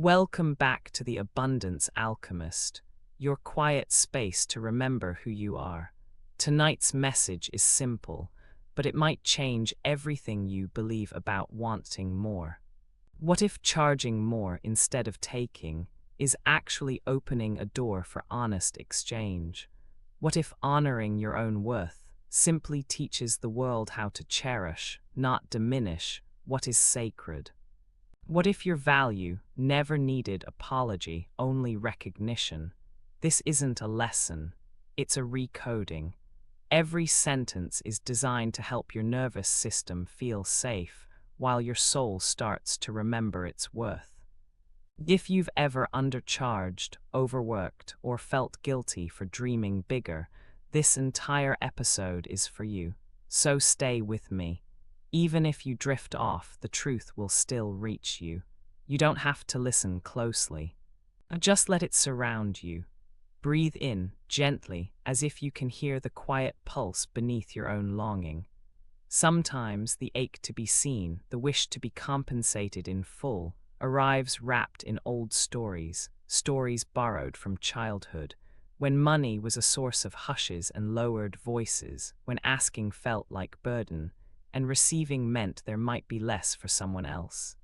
Welcome back to the Abundance Alchemist, your quiet space to remember who you are. Tonight's message is simple, but it might change everything you believe about wanting more. What if charging more instead of taking is actually opening a door for honest exchange? What if honoring your own worth simply teaches the world how to cherish, not diminish, what is sacred? What if your value never needed apology, only recognition? This isn't a lesson, it's a recoding. Every sentence is designed to help your nervous system feel safe, while your soul starts to remember its worth. If you've ever undercharged, overworked, or felt guilty for dreaming bigger, this entire episode is for you. So stay with me. Even if you drift off, the truth will still reach you. You don't have to listen closely. Just let it surround you. Breathe in, gently, as if you can hear the quiet pulse beneath your own longing. Sometimes the ache to be seen, the wish to be compensated in full, arrives wrapped in old stories, stories borrowed from childhood, when money was a source of hushes and lowered voices, when asking felt like burden, and receiving meant there might be less for someone else.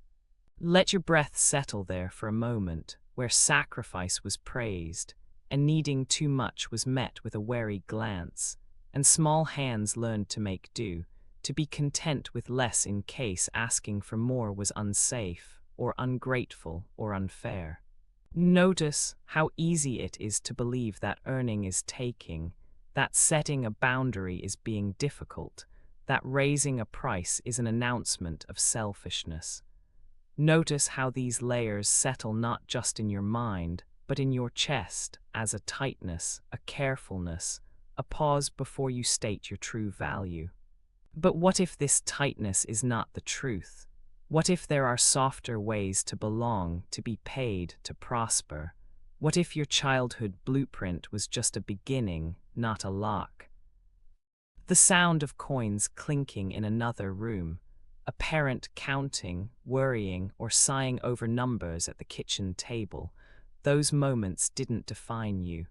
Let your breath settle there for a moment, where sacrifice was praised, and needing too much was met with a wary glance, and small hands learned to make do, to be content with less in case asking for more was unsafe, or ungrateful, or unfair. Notice how easy it is to believe that earning is taking, that setting a boundary is being difficult, that raising a price is an announcement of selfishness. Notice how these layers settle not just in your mind, but in your chest, as a tightness, a carefulness, a pause before you state your true value. But what if this tightness is not the truth? What if there are softer ways to belong, to be paid, to prosper? What if your childhood blueprint was just a beginning, not a lock? The sound of coins clinking in another room, a parent counting, worrying, or sighing over numbers at the kitchen table, those moments didn't define you.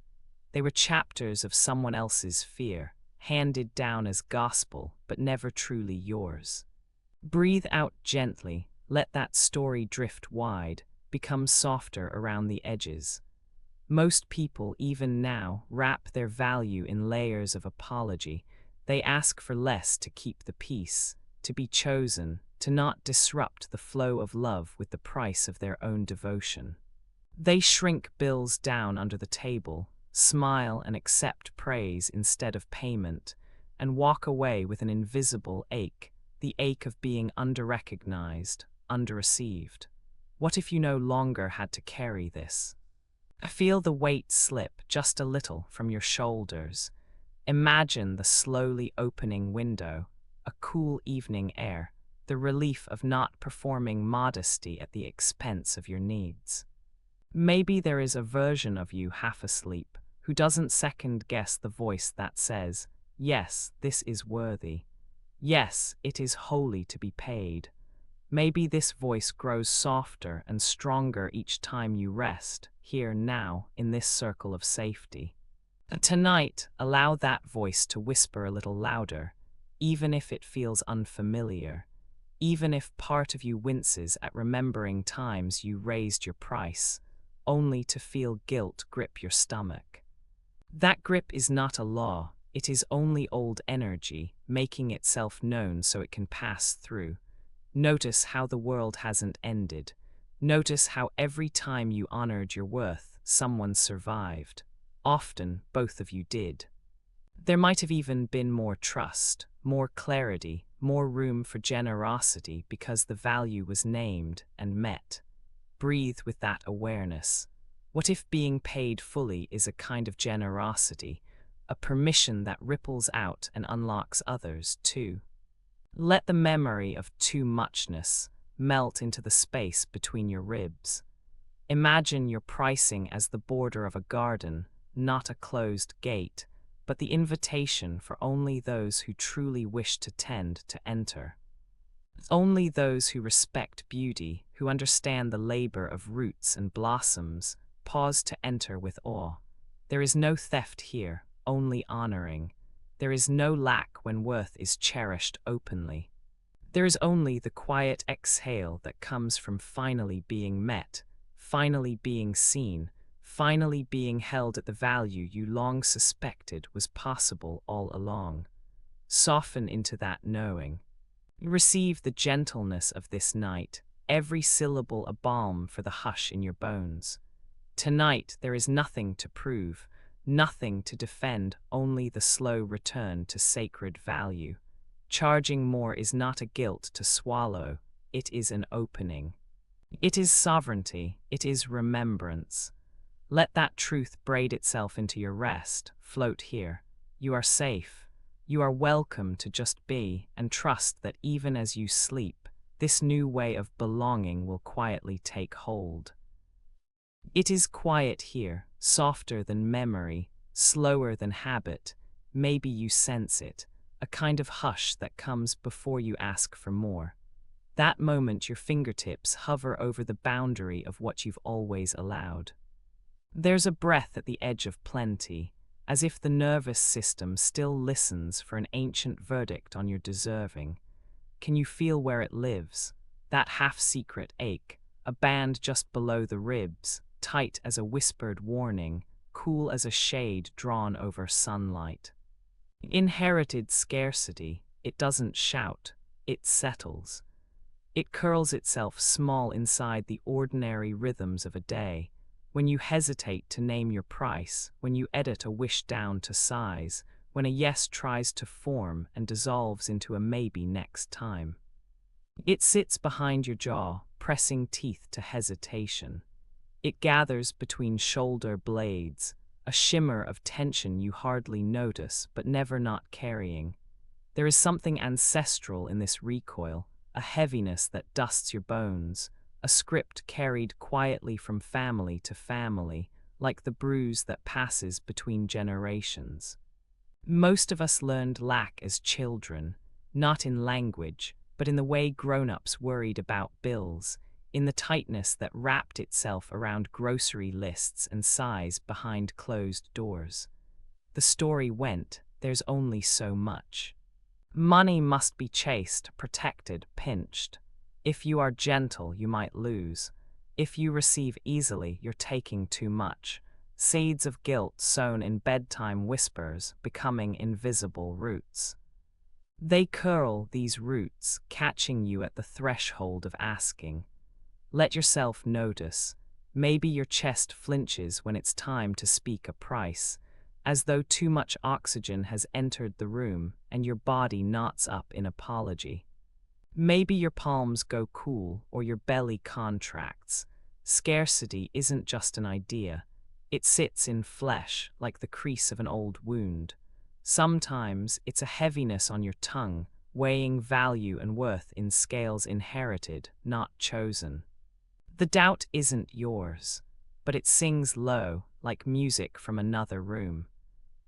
They were chapters of someone else's fear, handed down as gospel, but never truly yours. Breathe out gently, let that story drift wide, become softer around the edges. Most people, even now, wrap their value in layers of apology. They ask for less to keep the peace, to be chosen, to not disrupt the flow of love with the price of their own devotion. They shrink bills down under the table, smile and accept praise instead of payment, and walk away with an invisible ache, the ache of being under-recognized, under-received. What if you no longer had to carry this? Feel the weight slip just a little from your shoulders. Imagine the slowly opening window, a cool evening air, the relief of not performing modesty at the expense of your needs. Maybe there is a version of you half asleep who doesn't second-guess the voice that says, yes, this is worthy. Yes, it is holy to be paid. Maybe this voice grows softer and stronger each time you rest, here now, in this circle of safety. Tonight, allow that voice to whisper a little louder, even if it feels unfamiliar, even if part of you winces at remembering times you raised your price, only to feel guilt grip your stomach. That grip is not a law, it is only old energy, making itself known so it can pass through. Notice how the world hasn't ended. Notice how every time you honored your worth, someone survived. Often, both of you did. There might have even been more trust, more clarity, more room for generosity because the value was named and met. Breathe with that awareness. What if being paid fully is a kind of generosity, a permission that ripples out and unlocks others too? Let the memory of too muchness melt into the space between your ribs. Imagine your pricing as the border of a garden, not a closed gate, but the invitation for only those who truly wish to tend to enter. Only those who respect beauty, who understand the labor of roots and blossoms, pause to enter with awe. There is no theft here, only honoring. There is no lack when worth is cherished openly. There is only the quiet exhale that comes from finally being met, finally being seen, finally being held at the value you long suspected was possible all along. Soften into that knowing. Receive the gentleness of this night, every syllable a balm for the hush in your bones. Tonight there is nothing to prove, nothing to defend, only the slow return to sacred value. Charging more is not a guilt to swallow, it is an opening. It is sovereignty, it is remembrance. Let that truth braid itself into your rest, float here. You are safe. You are welcome to just be, and trust that even as you sleep, this new way of belonging will quietly take hold. It is quiet here, softer than memory, slower than habit. Maybe you sense it, a kind of hush that comes before you ask for more. That moment your fingertips hover over the boundary of what you've always allowed. There's a breath at the edge of plenty, as if the nervous system still listens for an ancient verdict on your deserving. Can you feel where it lives? That half-secret ache, a band just below the ribs, tight as a whispered warning, cool as a shade drawn over sunlight. Inherited scarcity, it doesn't shout, it settles. It curls itself small inside the ordinary rhythms of a day. When you hesitate to name your price, when you edit a wish down to size, when a yes tries to form and dissolves into a maybe next time. It sits behind your jaw, pressing teeth to hesitation. It gathers between shoulder blades, a shimmer of tension you hardly notice but never not carrying. There is something ancestral in this recoil, a heaviness that dusts your bones, a script carried quietly from family to family, like the bruise that passes between generations. Most of us learned lack as children, not in language, but in the way grown-ups worried about bills, in the tightness that wrapped itself around grocery lists and sighs behind closed doors. The story went, there's only so much. Money must be chased, protected, pinched. If you are gentle, you might lose. If you receive easily, you're taking too much. Seeds of guilt sown in bedtime whispers, becoming invisible roots. They curl, these roots, catching you at the threshold of asking. Let yourself notice. Maybe your chest flinches when it's time to speak a price, as though too much oxygen has entered the room and your body knots up in apology. Maybe your palms go cool or your belly contracts. Scarcity isn't just an idea. It sits in flesh like the crease of an old wound. Sometimes it's a heaviness on your tongue, weighing value and worth in scales inherited, not chosen. The doubt isn't yours, but it sings low, like music from another room.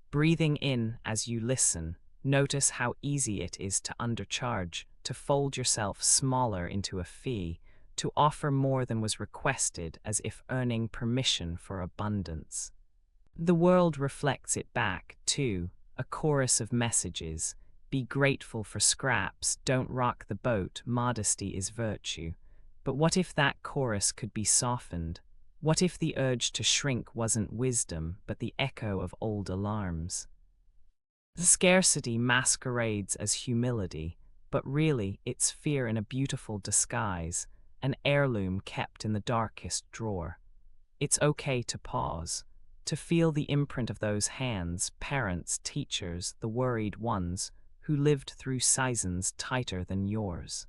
Breathing in as you listen, notice how easy it is to undercharge, to fold yourself smaller into a fee, to offer more than was requested as if earning permission for abundance. The world reflects it back, too, a chorus of messages. Be grateful for scraps, don't rock the boat, modesty is virtue. But what if that chorus could be softened? What if the urge to shrink wasn't wisdom, but the echo of old alarms? Scarcity masquerades as humility, but really it's fear in a beautiful disguise, an heirloom kept in the darkest drawer. It's okay to pause, to feel the imprint of those hands, parents, teachers, the worried ones, who lived through seasons tighter than yours.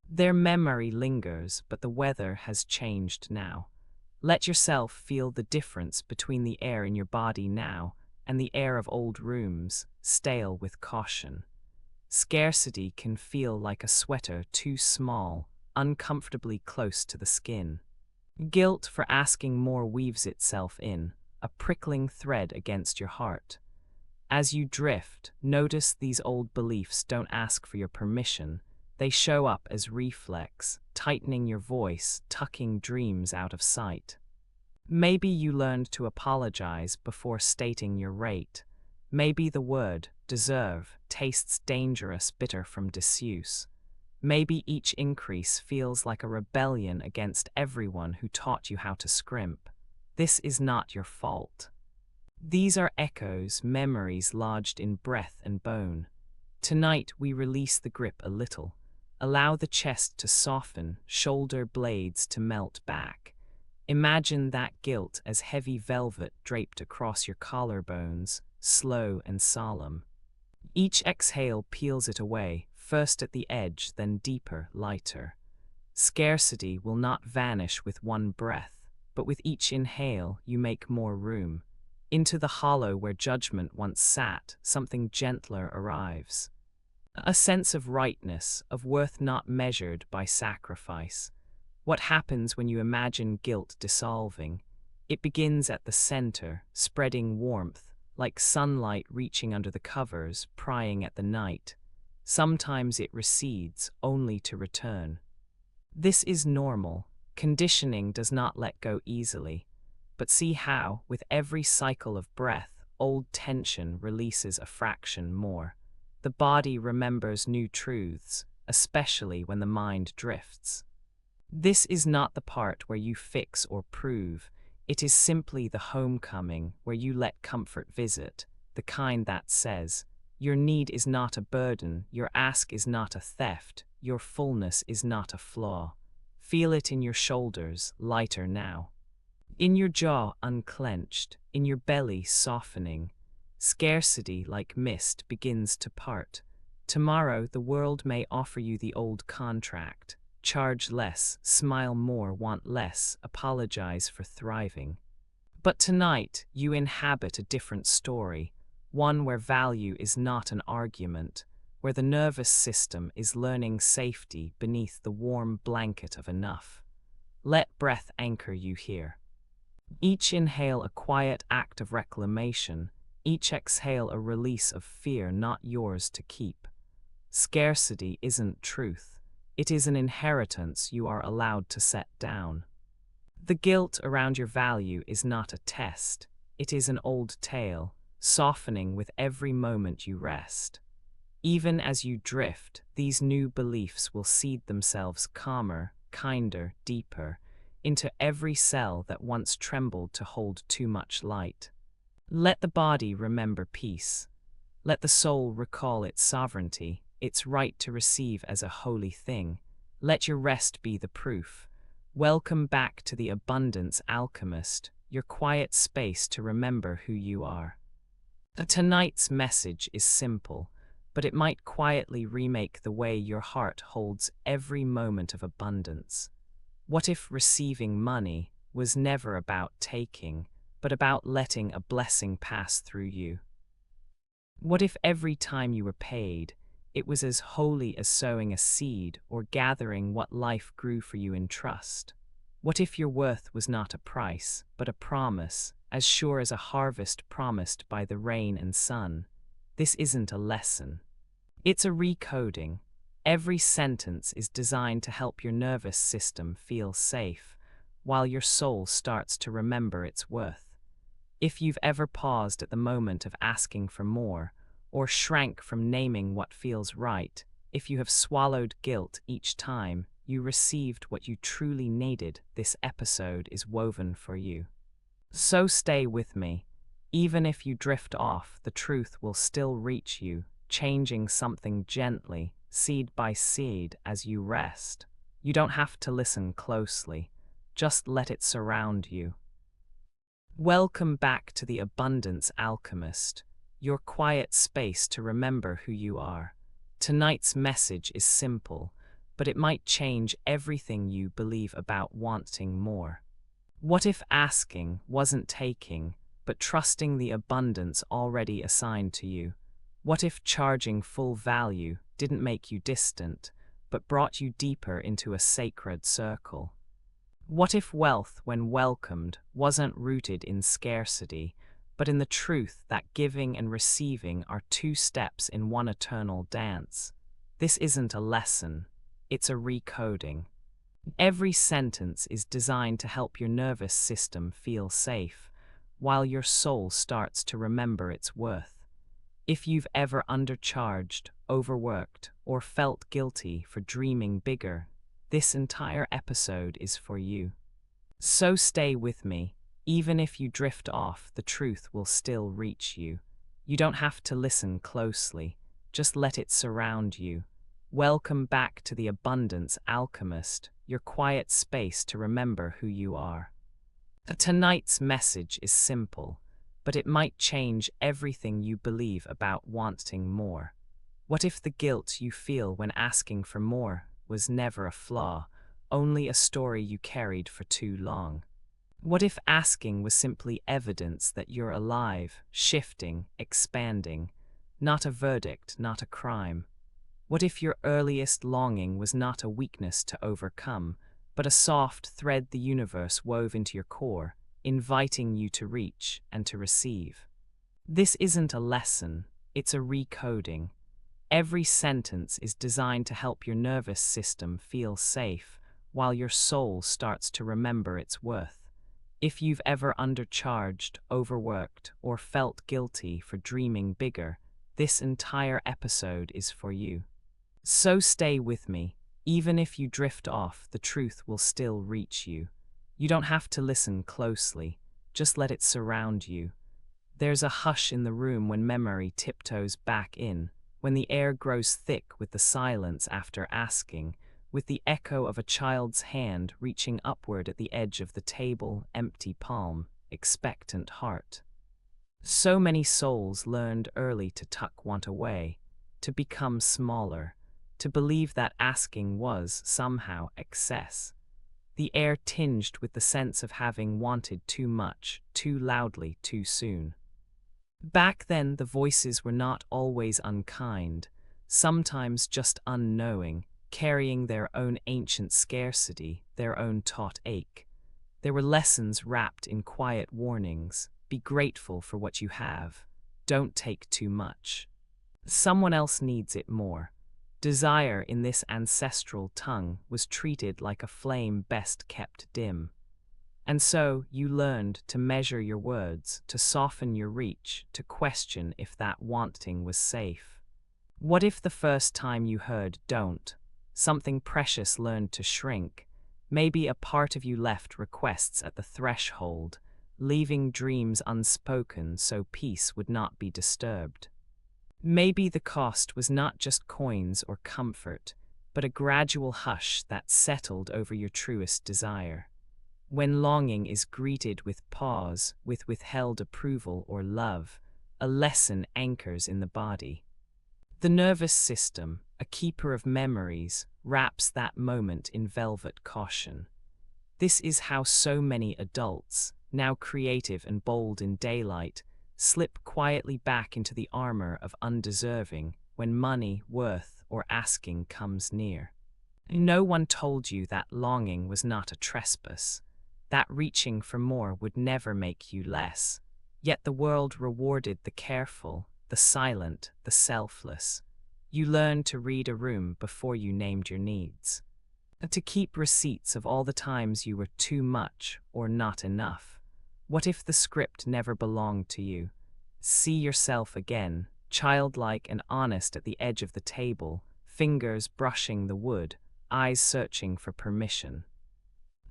Their memory lingers, but the weather has changed now. Let yourself feel the difference between the air in your body now and the air of old rooms, stale with caution. Scarcity can feel like a sweater too small, uncomfortably close to the skin. Guilt for asking more weaves itself in, a prickling thread against your heart. As you drift, notice these old beliefs don't ask for your permission. They show up as reflex, tightening your voice, tucking dreams out of sight. Maybe you learned to apologize before stating your rate. Maybe the word deserve tastes dangerous, bitter from disuse. Maybe each increase feels like a rebellion against everyone who taught you how to scrimp. This is not your fault. These are echoes, memories lodged in breath and bone. Tonight we release the grip a little. Allow the chest to soften, shoulder blades to melt back. Imagine that guilt as heavy velvet draped across your collarbones, slow and solemn. Each exhale peels it away, first at the edge, then deeper, lighter. Scarcity will not vanish with one breath, but with each inhale you make more room. Into the hollow where judgment once sat, something gentler arrives. A sense of rightness, of worth not measured by sacrifice. What happens when you imagine guilt dissolving? It begins at the center, spreading warmth, like sunlight reaching under the covers, prying at the night. Sometimes it recedes, only to return. This is normal. Conditioning does not let go easily. But see how, with every cycle of breath, old tension releases a fraction more. The body remembers new truths, especially when the mind drifts. This is not the part where you fix or prove. It is simply the homecoming where you let comfort visit, the kind that says, your need is not a burden, your ask is not a theft, your fullness is not a flaw. Feel it in your shoulders, lighter now. In your jaw, unclenched, in your belly, softening. Scarcity, like mist, begins to part. Tomorrow, the world may offer you the old contract. Charge less, smile more, want less, apologize for thriving. But tonight, you inhabit a different story, one where value is not an argument, where the nervous system is learning safety beneath the warm blanket of enough. Let breath anchor you here. Each inhale a quiet act of reclamation, each exhale a release of fear not yours to keep. Scarcity isn't truth. It is an inheritance you are allowed to set down. The guilt around your value is not a test. It is an old tale, softening with every moment you rest. Even as you drift, these new beliefs will seed themselves calmer, kinder, deeper, into every cell that once trembled to hold too much light. Let the body remember peace. Let the soul recall its sovereignty, its right to receive as a holy thing. Let your rest be the proof. Welcome back to the Abundance Alchemist, your quiet space to remember who you are. Tonight's message is simple, but it might quietly remake the way your heart holds every moment of abundance. What if receiving money was never about taking, but about letting a blessing pass through you? What if every time you were paid, it was as holy as sowing a seed or gathering what life grew for you in trust? What if your worth was not a price, but a promise, as sure as a harvest promised by the rain and sun? This isn't a lesson. It's a recoding. Every sentence is designed to help your nervous system feel safe, while your soul starts to remember its worth. If you've ever paused at the moment of asking for more, or shrank from naming what feels right, if you have swallowed guilt each time you received what you truly needed, this episode is woven for you. So stay with me. Even if you drift off, the truth will still reach you, changing something gently, seed by seed, as you rest. You don't have to listen closely. Just let it surround you. Welcome back to the Abundance Alchemist, your quiet space to remember who you are. Tonight's message is simple, but it might change everything you believe about wanting more. What if asking wasn't taking, but trusting the abundance already assigned to you? What if charging full value didn't make you distant, but brought you deeper into a sacred circle? What if wealth, when welcomed, wasn't rooted in scarcity, but in the truth that giving and receiving are two steps in one eternal dance? This isn't a lesson, it's a recoding. Every sentence is designed to help your nervous system feel safe, while your soul starts to remember its worth. If you've ever undercharged, overworked, or felt guilty for dreaming bigger, this entire episode is for you. So stay with me. Even if you drift off, the truth will still reach you. You don't have to listen closely, just let it surround you. Welcome back to the Abundance Alchemist, your quiet space to remember who you are. Tonight's message is simple, but it might change everything you believe about wanting more. What if the guilt you feel when asking for more was never a flaw, only a story you carried for too long? What if asking was simply evidence that you're alive, shifting, expanding, not a verdict, not a crime? What if your earliest longing was not a weakness to overcome, but a soft thread the universe wove into your core, inviting you to reach and to receive? This isn't a lesson, it's a recoding. Every sentence is designed to help your nervous system feel safe, while your soul starts to remember its worth. If you've ever undercharged, overworked, or felt guilty for dreaming bigger, this entire episode is for you. So stay with me. Even if you drift off, the truth will still reach you. You don't have to listen closely, just let it surround you. There's a hush in the room when memory tiptoes back in, when the air grows thick with the silence after asking, with the echo of a child's hand reaching upward at the edge of the table, empty palm, expectant heart. So many souls learned early to tuck want away, to become smaller, to believe that asking was, somehow, excess. The air tinged with the sense of having wanted too much, too loudly, too soon. Back then, the voices were not always unkind, sometimes just unknowing, carrying their own ancient scarcity, their own taught ache. There were lessons wrapped in quiet warnings. Be grateful for what you have. Don't take too much. Someone else needs it more. Desire in this ancestral tongue was treated like a flame best kept dim. And so you learned to measure your words, to soften your reach, to question if that wanting was safe. What if the first time you heard "don't," something precious learned to shrink? Maybe a part of you left requests at the threshold, leaving dreams unspoken so peace would not be disturbed. Maybe the cost was not just coins or comfort, but a gradual hush that settled over your truest desire. When longing is greeted with pause, with withheld approval or love, a lesson anchors in the body. The nervous system, a keeper of memories, wraps that moment in velvet caution. This is how so many adults, now creative and bold in daylight, slip quietly back into the armor of undeserving when money, worth, or asking comes near. No one told you that longing was not a trespass, that reaching for more would never make you less. Yet the world rewarded the careful, the silent, the selfless. You learned to read a room before you named your needs, and to keep receipts of all the times you were too much or not enough. What if the script never belonged to you? See yourself again, childlike and honest at the edge of the table, fingers brushing the wood, eyes searching for permission.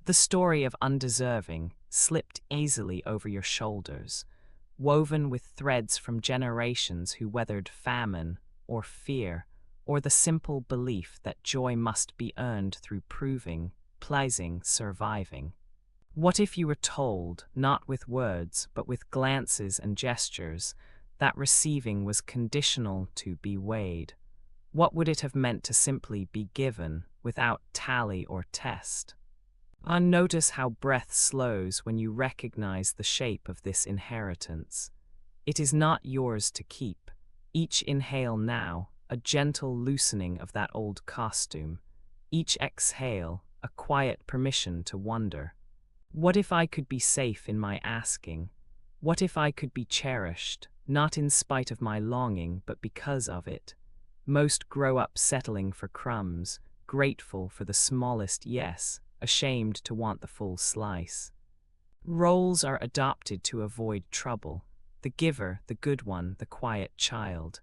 The story of undeserving slipped easily over your shoulders, woven with threads from generations who weathered famine or fear, or the simple belief that joy must be earned through proving, pleasing, surviving. What if you were told, not with words, but with glances and gestures, that receiving was conditional to be weighed? What would it have meant to simply be given, without tally or test? Notice how breath slows when you recognize the shape of this inheritance. It is not yours to keep. Each inhale now, a gentle loosening of that old costume. Each exhale, a quiet permission to wonder. What if I could be safe in my asking? What if I could be cherished, not in spite of my longing, but because of it? Most grow up settling for crumbs, grateful for the smallest yes, ashamed to want the full slice. Roles are adopted to avoid trouble: the giver, the good one, the quiet child.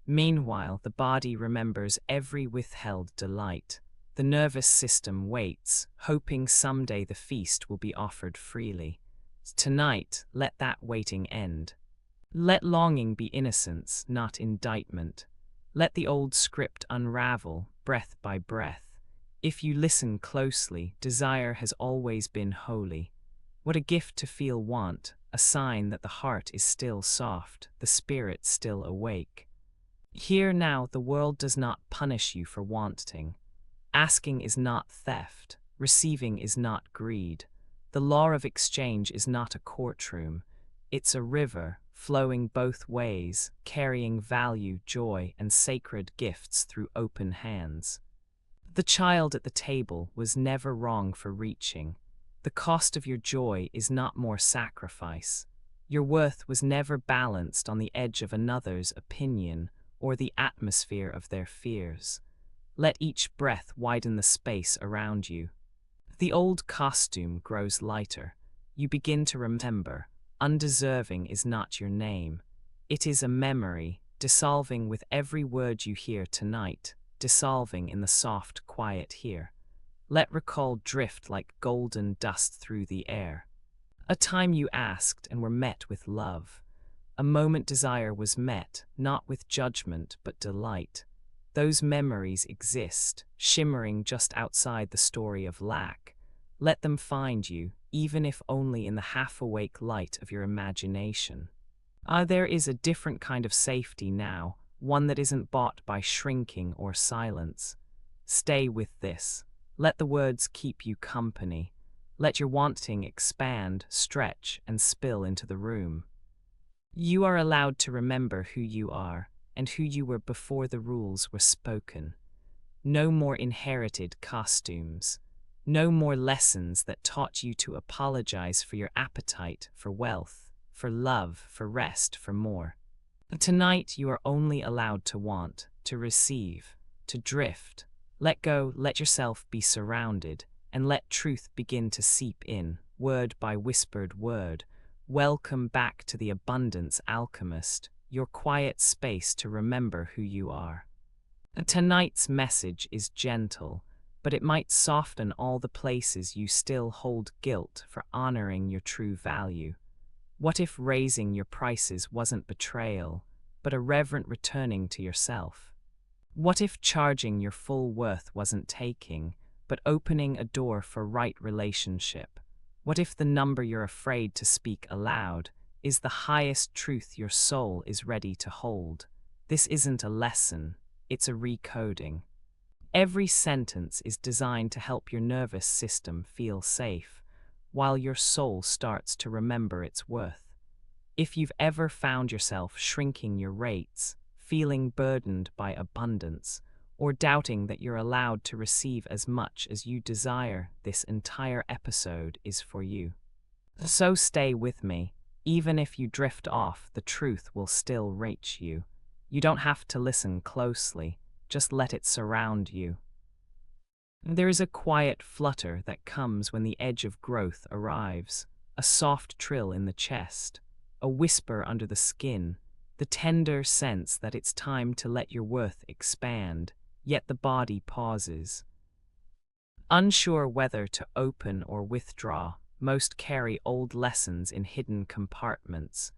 Meanwhile, the body remembers every withheld delight. The nervous system waits, hoping someday the feast will be offered freely. Tonight, let that waiting end. Let longing be innocence, not indictment. Let the old script unravel, breath by breath. If you listen closely, desire has always been holy. What a gift to feel want, a sign that the heart is still soft, the spirit still awake. Here now, the world does not punish you for wanting. Asking is not theft, receiving is not greed. The law of exchange is not a courtroom. It's a river, flowing both ways, carrying value, joy, and sacred gifts through open hands. The child at the table was never wrong for reaching. The cost of your joy is not more sacrifice. Your worth was never balanced on the edge of another's opinion or the atmosphere of their fears. Let each breath widen the space around you. The old costume grows lighter. You begin to remember. Undeserving is not your name. It is a memory, dissolving with every word you hear tonight, dissolving in the soft quiet here. Let recall drift like golden dust through the air. A time you asked and were met with love. A moment desire was met, not with judgment but delight. Those memories exist, shimmering just outside the story of lack. Let them find you, even if only in the half-awake light of your imagination. There is a different kind of safety now, one that isn't bought by shrinking or silence. Stay with this. Let the words keep you company. Let your wanting expand, stretch, and spill into the room. You are allowed to remember who you are, and who you were before the rules were spoken. No more inherited costumes. No more lessons that taught you to apologize for your appetite, for wealth, for love, for rest, for more. Tonight you are only allowed to want, to receive, to drift. Let go, let yourself be surrounded, and let truth begin to seep in, word by whispered word. Welcome back to the Abundance Alchemist, your quiet space to remember who you are. Tonight's message is gentle, but it might soften all the places you still hold guilt for honoring your true value. What if raising your prices wasn't betrayal, but a reverent returning to yourself? What if charging your full worth wasn't taking, but opening a door for right relationship? What if the number you're afraid to speak aloud is the highest truth your soul is ready to hold? This isn't a lesson, it's a recoding. Every sentence is designed to help your nervous system feel safe, while your soul starts to remember its worth. If you've ever found yourself shrinking your rates, feeling burdened by abundance, or doubting that you're allowed to receive as much as you desire, this entire episode is for you. So stay with me. Even if you drift off, the truth will still reach you. You don't have to listen closely. Just let it surround you. There is a quiet flutter that comes when the edge of growth arrives, a soft trill in the chest, a whisper under the skin, the tender sense that it's time to let your worth expand, yet the body pauses. Unsure whether to open or withdraw, most carry old lessons in hidden compartments.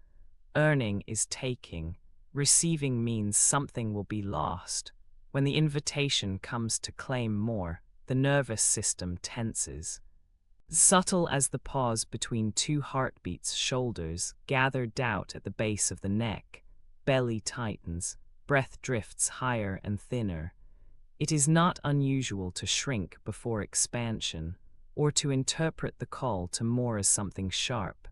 Earning is taking, receiving means something will be lost. When the invitation comes to claim more, the nervous system tenses. Subtle as the pause between two heartbeats, shoulders gather doubt at the base of the neck, belly tightens, breath drifts higher and thinner. It is not unusual to shrink before expansion, or to interpret the call to more as something sharp.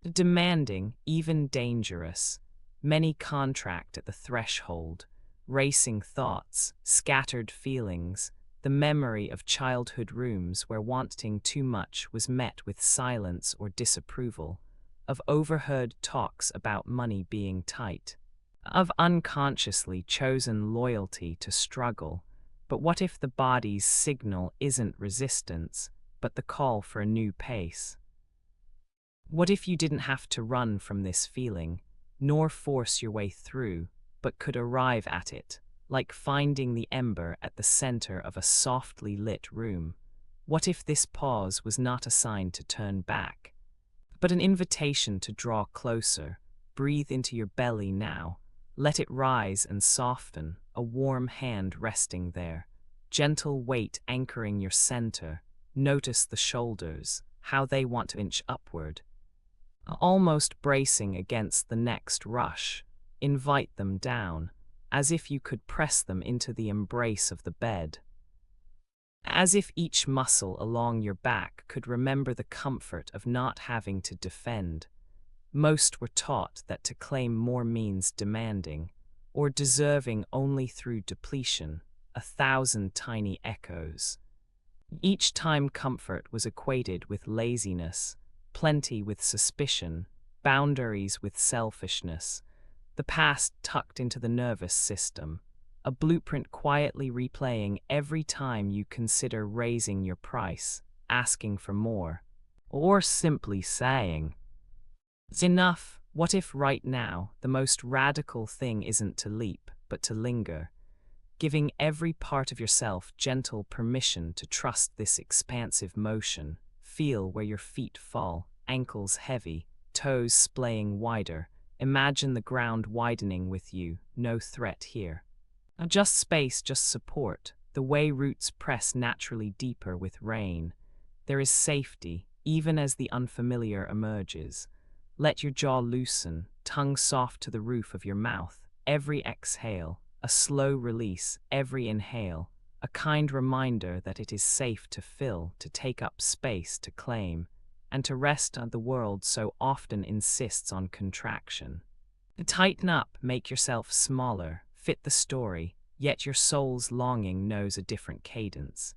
Demanding, even dangerous. Many contract at the threshold. Racing thoughts, scattered feelings, the memory of childhood rooms where wanting too much was met with silence or disapproval, of overheard talks about money being tight. of unconsciously chosen loyalty to struggle. But what if the body's signal isn't resistance, but the call for a new pace? What if you didn't have to run from this feeling, nor force your way through, but could arrive at it, like finding the ember at the center of a softly lit room? What if this pause was not a sign to turn back, but an invitation to draw closer? Breathe into your belly now. Let it rise and soften, a warm hand resting there. Gentle weight anchoring your center. Notice the shoulders, how they want to inch upward, almost bracing against the next rush. Invite them down, as if you could press them into the embrace of the bed. As if each muscle along your back could remember the comfort of not having to defend. Most were taught that to claim more means demanding, or deserving only through depletion, 1,000 tiny echoes. Each time comfort was equated with laziness, plenty with suspicion, boundaries with selfishness, the past tucked into the nervous system, a blueprint quietly replaying every time you consider raising your price, asking for more, or simply saying, "It's enough." What if right now the most radical thing isn't to leap, but to linger, giving every part of yourself gentle permission to trust this expansive motion? Feel where your feet fall, ankles heavy, toes splaying wider. Imagine the ground widening with you, no threat here. Just space, just support, the way roots press naturally deeper with rain. There is safety, even as the unfamiliar emerges. Let your jaw loosen, tongue soft to the roof of your mouth. Every exhale, a slow release, every inhale, a kind reminder that it is safe to fill, to take up space, to claim, and to rest on the world so often insists on contraction. Tighten up, make yourself smaller, fit the story, yet your soul's longing knows a different cadence.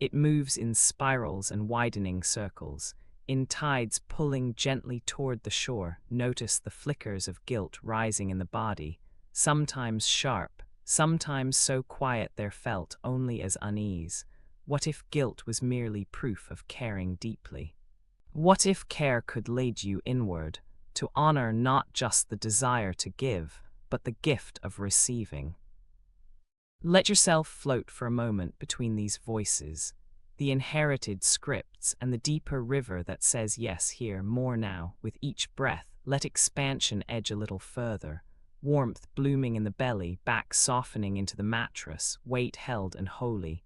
It moves in spirals and widening circles, in tides pulling gently toward the shore. Notice the flickers of guilt rising in the body, sometimes sharp, sometimes so quiet they're felt only as unease. What if guilt was merely proof of caring deeply? What if care could lead you inward, to honor not just the desire to give, but the gift of receiving? Let yourself float for a moment between these voices, the inherited scripts and the deeper river that says yes here, more now. With each breath, let expansion edge a little further, warmth blooming in the belly, back softening into the mattress, weight held and holy.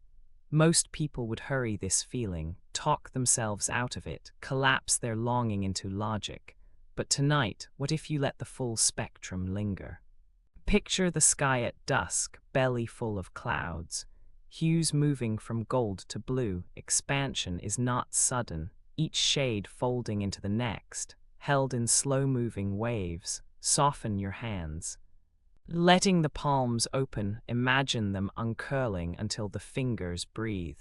Most people would hurry this feeling, talk themselves out of it, collapse their longing into logic. But tonight, what if you let the full spectrum linger? Picture the sky at dusk, belly full of clouds, hues moving from gold to blue. Expansion is not sudden, each shade folding into the next, held in slow-moving waves. Soften your hands. Letting the palms open, imagine them uncurling until the fingers breathe,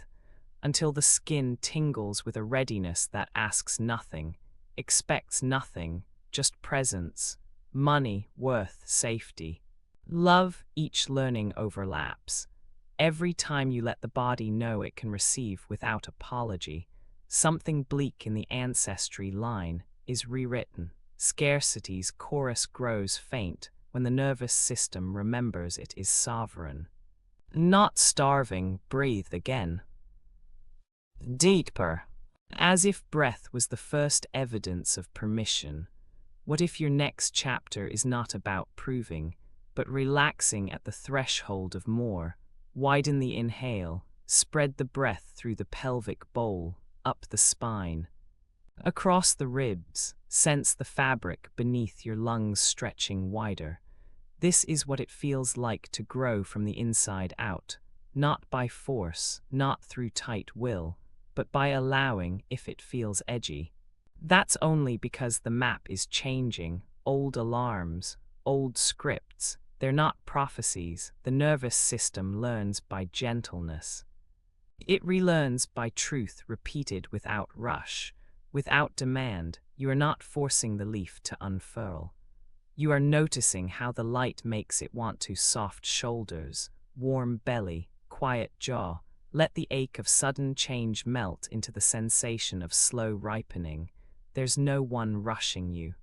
until the skin tingles with a readiness that asks nothing, expects nothing, just presence, money, worth, safety. Love. Each learning overlaps. Every time you let the body know it can receive without apology, something bleak in the ancestry line is rewritten. Scarcity's chorus grows faint when the nervous system remembers it is sovereign. Not starving, breathe again. Deeper. As if breath was the first evidence of permission. What if your next chapter is not about proving, but relaxing at the threshold of more? Widen the inhale, spread the breath through the pelvic bowl, up the spine, across the ribs. Sense the fabric beneath your lungs stretching wider. This is what it feels like to grow from the inside out, not by force, not through tight will, but by allowing if it feels edgy. That's only because the map is changing. Old alarms, old scripts, they're not prophecies. The nervous system learns by gentleness. It relearns by truth repeated without rush, without demand. You are not forcing the leaf to unfurl. You are noticing how the light makes it want to soft shoulders, warm belly, quiet jaw. Let the ache of sudden change melt into the sensation of slow ripening. There's no one rushing you.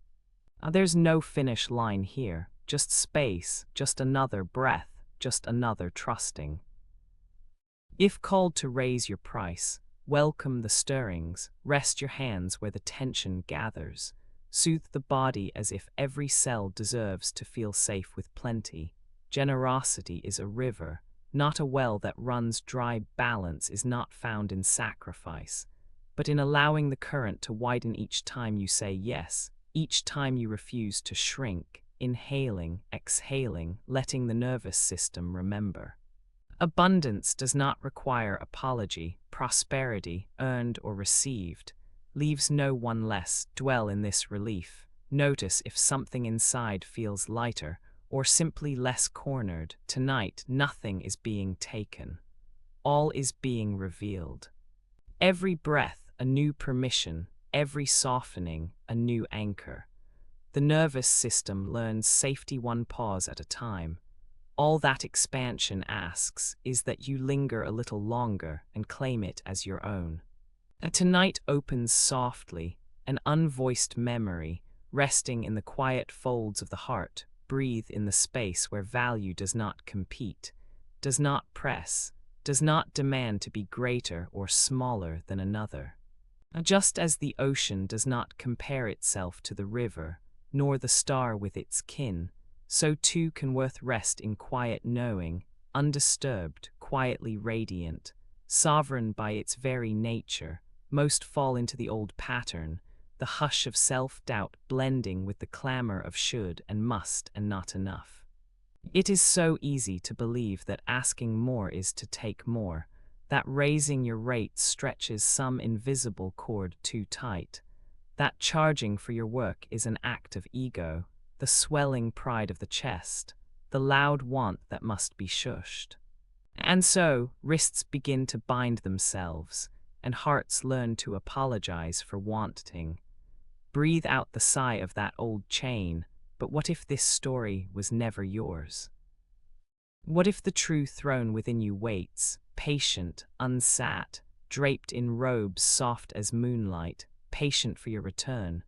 There's no finish line here, just space, just another breath, just another trusting. If called to raise your price, welcome the stirrings, rest your hands where the tension gathers. Soothe the body as if every cell deserves to feel safe with plenty. Generosity is a river, not a well that runs dry. Balance is not found in sacrifice, but in allowing the current to widen each time you say yes, each time you refuse to shrink, inhaling, exhaling, letting the nervous system remember. Abundance does not require apology. Prosperity, earned or received, leaves no one less. Dwell in this relief. Notice if something inside feels lighter or simply less cornered. Tonight, nothing is being taken. All is being revealed. Every breath, a new permission. Every softening, a new anchor. The nervous system learns safety one pause at a time. All that expansion asks is that you linger a little longer and claim it as your own. Tonight opens softly, an unvoiced memory, resting in the quiet folds of the heart. Breathe in the space where value does not compete, does not press, does not demand to be greater or smaller than another. Just as the ocean does not compare itself to the river, nor the star with its kin, so too can worth rest in quiet knowing, undisturbed, quietly radiant, sovereign by its very nature. Most fall into the old pattern, the hush of self-doubt blending with the clamor of should and must and not enough. It is so easy to believe that asking more is to take more, that raising your rate stretches some invisible cord too tight, that charging for your work is an act of ego, the swelling pride of the chest, the loud want that must be shushed. And so, wrists begin to bind themselves, and hearts learn to apologize for wanting. Breathe out the sigh of that old chain, but what if this story was never yours? What if the true throne within you waits, patient, unsat, draped in robes soft as moonlight, patient for your return?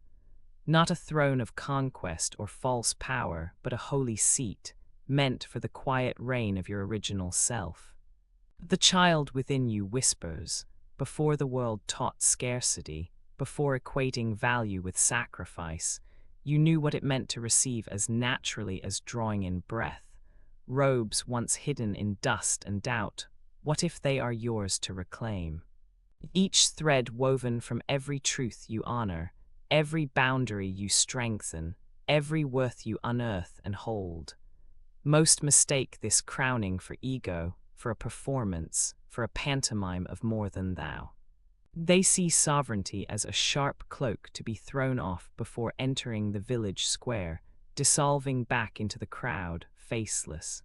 Not a throne of conquest or false power, but a holy seat, meant for the quiet reign of your original self. The child within you whispers, before the world taught scarcity, before equating value with sacrifice, you knew what it meant to receive as naturally as drawing in breath. Robes once hidden in dust and doubt, what if they are yours to reclaim? Each thread woven from every truth you honor, every boundary you strengthen, every worth you unearth and hold. Most mistake this crowning for ego, for a performance, for a pantomime of more than thou. They see sovereignty as a sharp cloak to be thrown off before entering the village square, dissolving back into the crowd, faceless.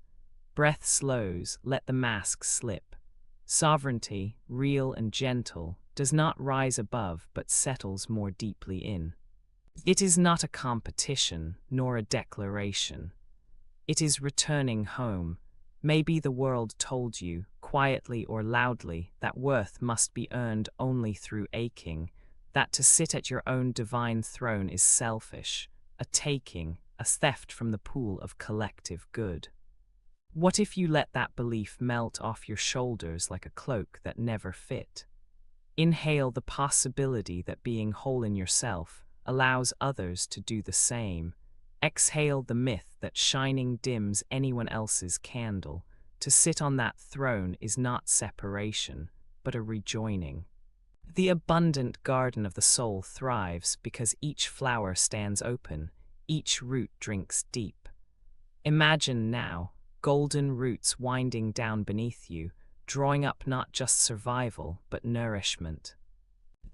Breath slows, let the mask slip. Sovereignty, real and gentle, does not rise above but settles more deeply in. It is not a competition, nor a declaration. It is returning home. Maybe the world told you, quietly or loudly, that worth must be earned only through aching, that to sit at your own divine throne is selfish, a taking, a theft from the pool of collective good. What if you let that belief melt off your shoulders like a cloak that never fit? Inhale the possibility that being whole in yourself allows others to do the same. Exhale the myth that shining dims anyone else's candle. To sit on that throne is not separation, but a rejoining. The abundant garden of the soul thrives because each flower stands open, each root drinks deep. Imagine now, golden roots winding down beneath you, drawing up not just survival, but nourishment.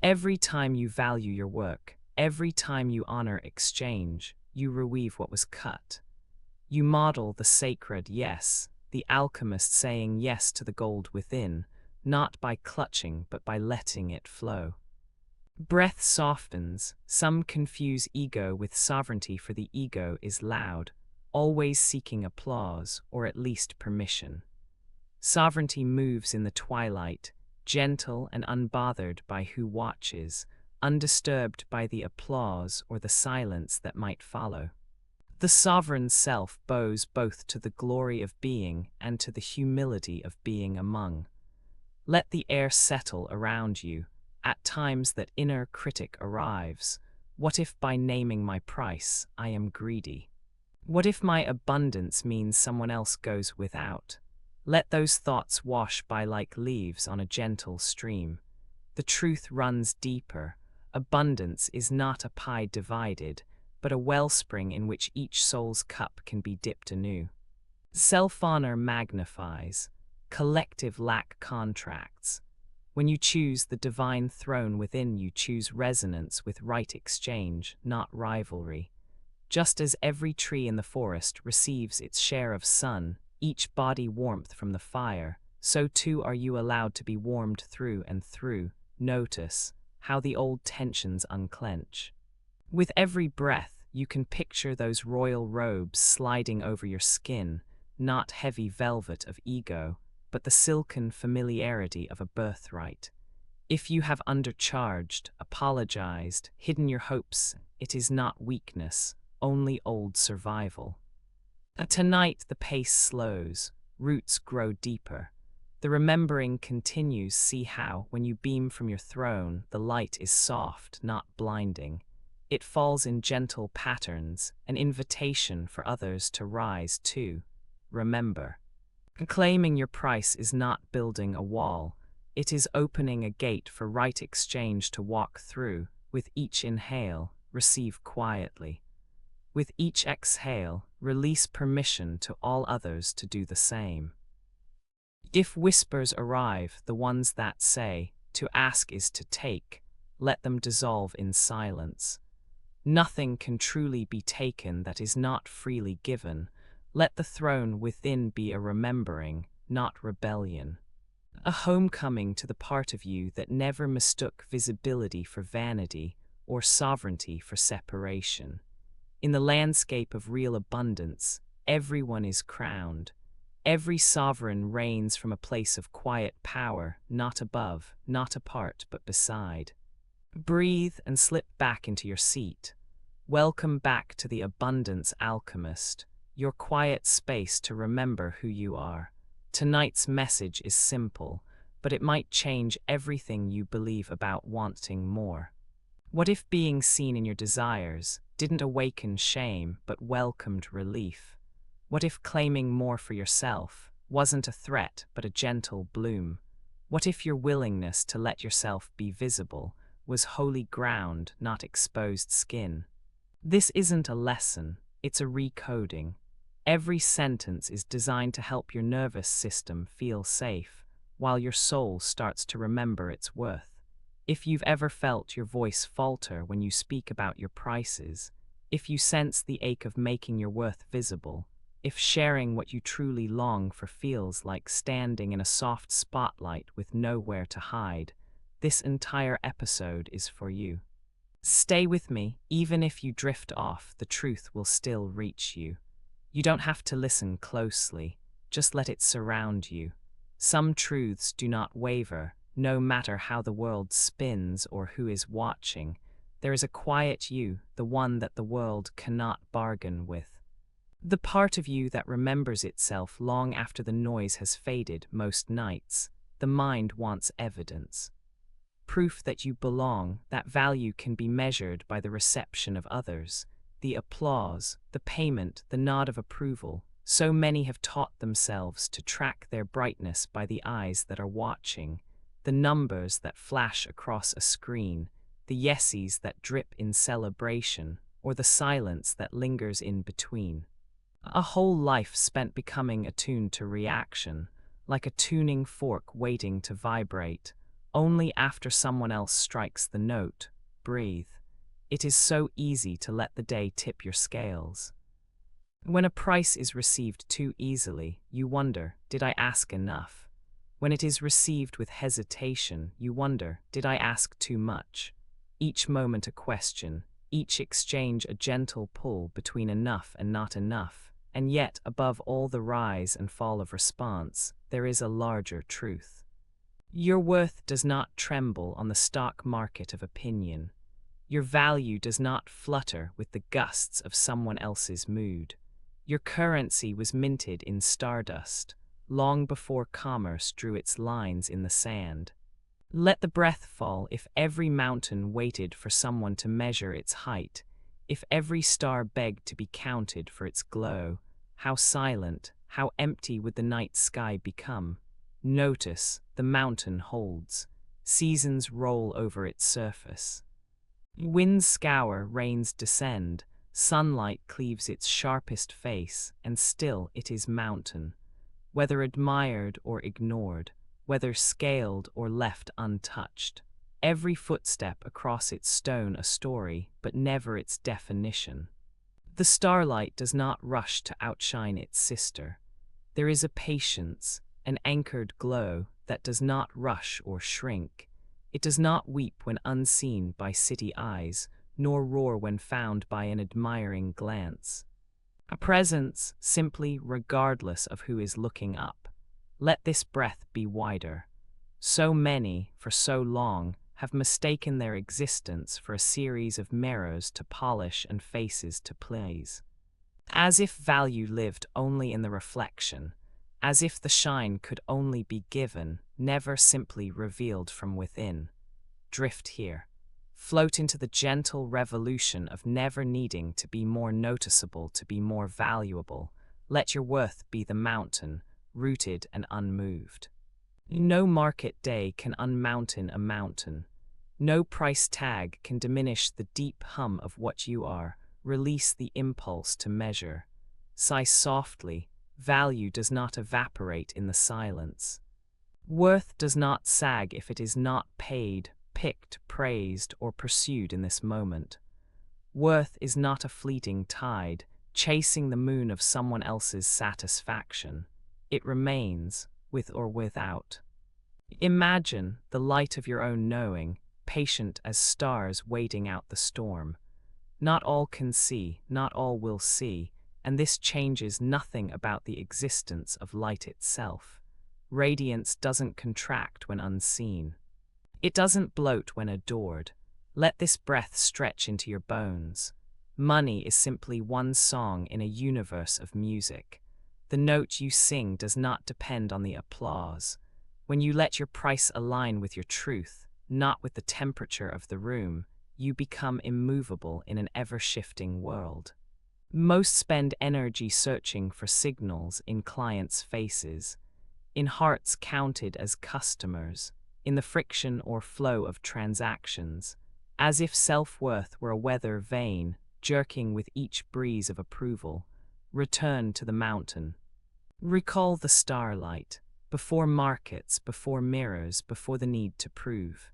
Every time you value your work, every time you honor exchange, you reweave what was cut. You model the sacred yes, the alchemist saying yes to the gold within, not by clutching but by letting it flow. Breath softens. Some confuse ego with sovereignty, for the ego is loud, always seeking applause or at least permission. Sovereignty moves in the twilight, gentle and unbothered by who watches, undisturbed by the applause or the silence that might follow. The sovereign self bows both to the glory of being and to the humility of being among. Let the air settle around you. At times that inner critic arrives. What if by naming my price I am greedy? What if my abundance means someone else goes without? Let those thoughts wash by like leaves on a gentle stream. The truth runs deeper. Abundance is not a pie divided, but a wellspring in which each soul's cup can be dipped anew. Self-honor magnifies. Collective lack contracts. When you choose the divine throne within you, choose resonance with right exchange, not rivalry. Just as every tree in the forest receives its share of sun, each body warmth from the fire, so too are you allowed to be warmed through and through. Notice how the old tensions unclench. With every breath, you can picture those royal robes sliding over your skin, not heavy velvet of ego, but the silken familiarity of a birthright. If you have undercharged, apologized, hidden your hopes, it is not weakness, only old survival. Tonight the pace slows, roots grow deeper. The remembering continues. See how, when you beam from your throne, the light is soft, not blinding. It falls in gentle patterns, an invitation for others to rise too. Remember. Claiming your price is not building a wall, it is opening a gate for right exchange to walk through. With each inhale, receive quietly. With each exhale, release permission to all others to do the same. If whispers arrive, the ones that say, to ask is to take, let them dissolve in silence. Nothing can truly be taken that is not freely given. Let the throne within be a remembering, not rebellion. A homecoming to the part of you that never mistook visibility for vanity or sovereignty for separation. In the landscape of real abundance, everyone is crowned. Every sovereign reigns from a place of quiet power, not above, not apart, but beside. Breathe and slip back into your seat. Welcome back to the Abundance Alchemist, your quiet space to remember who you are. Tonight's message is simple, but it might change everything you believe about wanting more. What if being seen in your desires didn't awaken shame but welcomed relief? What if claiming more for yourself wasn't a threat but a gentle bloom? What if your willingness to let yourself be visible was holy ground, not exposed skin? This isn't a lesson, it's a recoding. Every sentence is designed to help your nervous system feel safe, while your soul starts to remember its worth. If you've ever felt your voice falter when you speak about your prices, if you sense the ache of making your worth visible, if sharing what you truly long for feels like standing in a soft spotlight with nowhere to hide, this entire episode is for you. Stay with me, even if you drift off, the truth will still reach you. You don't have to listen closely, just let it surround you. Some truths do not waver, no matter how the world spins or who is watching. There is a quiet you, the one that the world cannot bargain with. The part of you that remembers itself long after the noise has faded most nights. The mind wants evidence. Proof that you belong, that value can be measured by the reception of others, the applause, the payment, the nod of approval. So many have taught themselves to track their brightness by the eyes that are watching, the numbers that flash across a screen, the yeses that drip in celebration, or the silence that lingers in between. A whole life spent becoming attuned to reaction, like a tuning fork waiting to vibrate. Only after someone else strikes the note, breathe. It is so easy to let the day tip your scales. When a price is received too easily, you wonder, did I ask enough? When it is received with hesitation, you wonder, did I ask too much? each moment a question, each exchange a gentle pull between enough and not enough. And yet, above all the rise and fall of response, there is a larger truth. Your worth does not tremble on the stock market of opinion. Your value does not flutter with the gusts of someone else's mood. Your currency was minted in stardust, long before commerce drew its lines in the sand. Let the breath fall if every mountain waited for someone to measure its height, if every star begged to be counted for its glow. How silent, how empty would the night sky become? Notice, the mountain holds. Seasons roll over its surface. Winds scour, rains descend, sunlight cleaves its sharpest face, and still it is mountain. Whether admired or ignored, whether scaled or left untouched, every footstep across its stone a story, but never its definition. The starlight does not rush to outshine its sister. There is a patience, an anchored glow that does not rush or shrink. It does not weep when unseen by city eyes, nor roar when found by an admiring glance. A presence, simply regardless of who is looking up. Let this breath be wider. So many, for so long, have mistaken their existence for a series of mirrors to polish and faces to please. As if value lived only in the reflection, as if the shine could only be given, never simply revealed from within. Drift here. Float into the gentle revolution of never needing to be more noticeable to be more valuable. Let your worth be the mountain, rooted and unmoved. No market day can unmountain a mountain. No price tag can diminish the deep hum of what you are. Release the impulse to measure. Sigh softly. Value does not evaporate in the silence. Worth does not sag if it is not paid, picked, praised, or pursued in this moment. Worth is not a fleeting tide, chasing the moon of someone else's satisfaction. It remains, with or without. Imagine the light of your own knowing, patient as stars waiting out the storm. Not all can see, not all will see, and this changes nothing about the existence of light itself. Radiance doesn't contract when unseen. It doesn't bloat when adored. Let this breath stretch into your bones. Money is simply one song in a universe of music. The note you sing does not depend on the applause. When you let your price align with your truth, not with the temperature of the room, you become immovable in an ever-shifting world. Most spend energy searching for signals in clients' faces, in hearts counted as customers, in the friction or flow of transactions, as if self-worth were a weather vane, jerking with each breeze of approval. Return to the mountain. Recall the starlight, before markets, before mirrors, before the need to prove.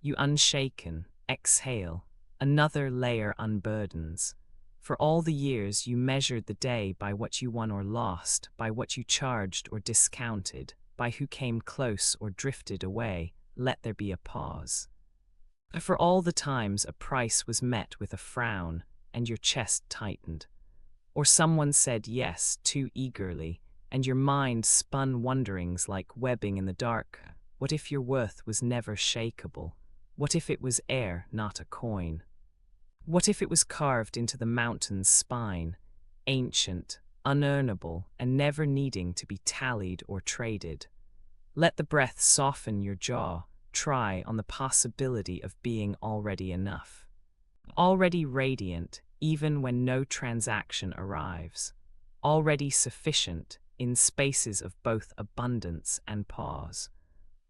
You unshaken, exhale, another layer unburdens. For all the years you measured the day by what you won or lost, by what you charged or discounted, by who came close or drifted away, let there be a pause. For all the times a price was met with a frown and your chest tightened, or someone said yes too eagerly, and your mind spun wonderings like webbing in the dark. What if your worth was never shakeable? What if it was air, not a coin? What if it was carved into the mountain's spine, ancient, unearnable, and never needing to be tallied or traded? Let the breath soften your jaw. Try on the possibility of being already enough. Already radiant, even when no transaction arrives. Already sufficient, in spaces of both abundance and pause.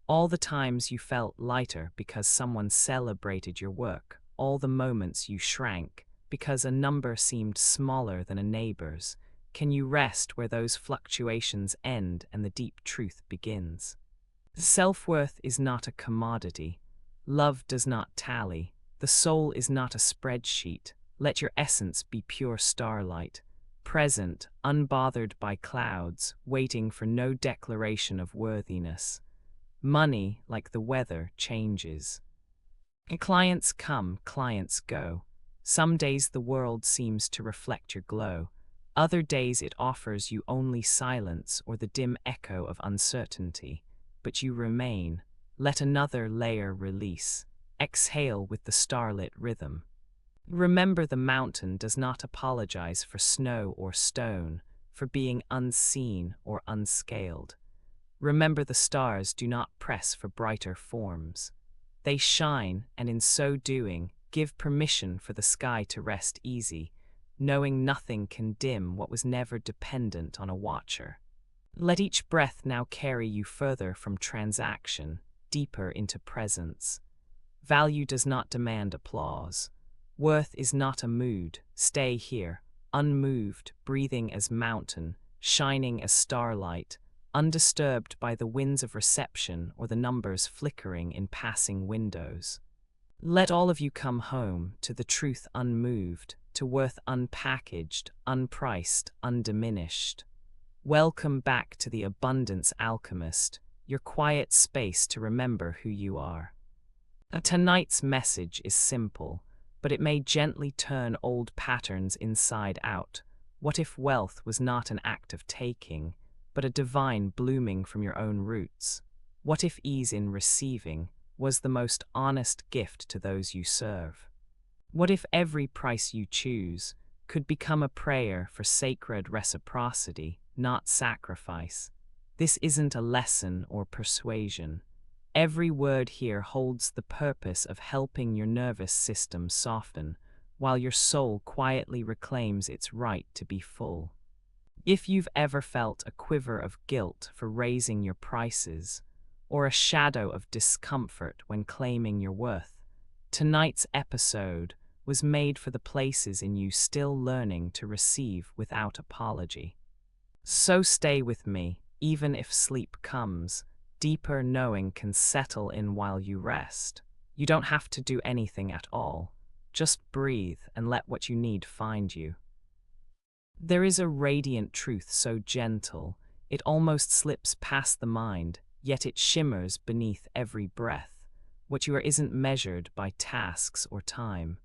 All the times you felt lighter because someone celebrated your work. All the moments you shrank because a number seemed smaller than a neighbor's. Can you rest where those fluctuations end and the deep truth begins? Self-worth is not a commodity. Love does not tally. The soul is not a spreadsheet. Let your essence be pure starlight, present, unbothered by clouds, waiting for no declaration of worthiness. Money, like the weather, changes. And clients come, clients go. Some days the world seems to reflect your glow. Other days it offers you only silence or the dim echo of uncertainty. But you remain. Let another layer release. Exhale with the starlit rhythm. Remember, the mountain does not apologize for snow or stone, for being unseen or unscaled. Remember, the stars do not press for brighter forms. They shine, and in so doing, give permission for the sky to rest easy, knowing nothing can dim what was never dependent on a watcher. Let each breath now carry you further from transaction, deeper into presence. Value does not demand applause. Worth is not a mood. Stay here, unmoved, breathing as mountain, shining as starlight, undisturbed by the winds of reception or the numbers flickering in passing windows. Let all of you come home to the truth unmoved, to worth unpackaged, unpriced, undiminished. Welcome back to the Abundance Alchemist, your quiet space to remember who you are. Tonight's message is simple, but it may gently turn old patterns inside out. What if wealth was not an act of taking, but a divine blooming from your own roots? What if ease in receiving was the most honest gift to those you serve? What if every price you choose could become a prayer for sacred reciprocity, not sacrifice? This isn't a lesson or persuasion. Every word here holds the purpose of helping your nervous system soften, while your soul quietly reclaims its right to be full. If you've ever felt a quiver of guilt for raising your prices, or a shadow of discomfort when claiming your worth, tonight's episode was made for the places in you still learning to receive without apology. So stay with me, even if sleep comes. Deeper knowing can settle in while you rest. You don't have to do anything at all. Just breathe and let what you need find you. There is a radiant truth so gentle, it almost slips past the mind, yet it shimmers beneath every breath. What you are isn't measured by tasks or time.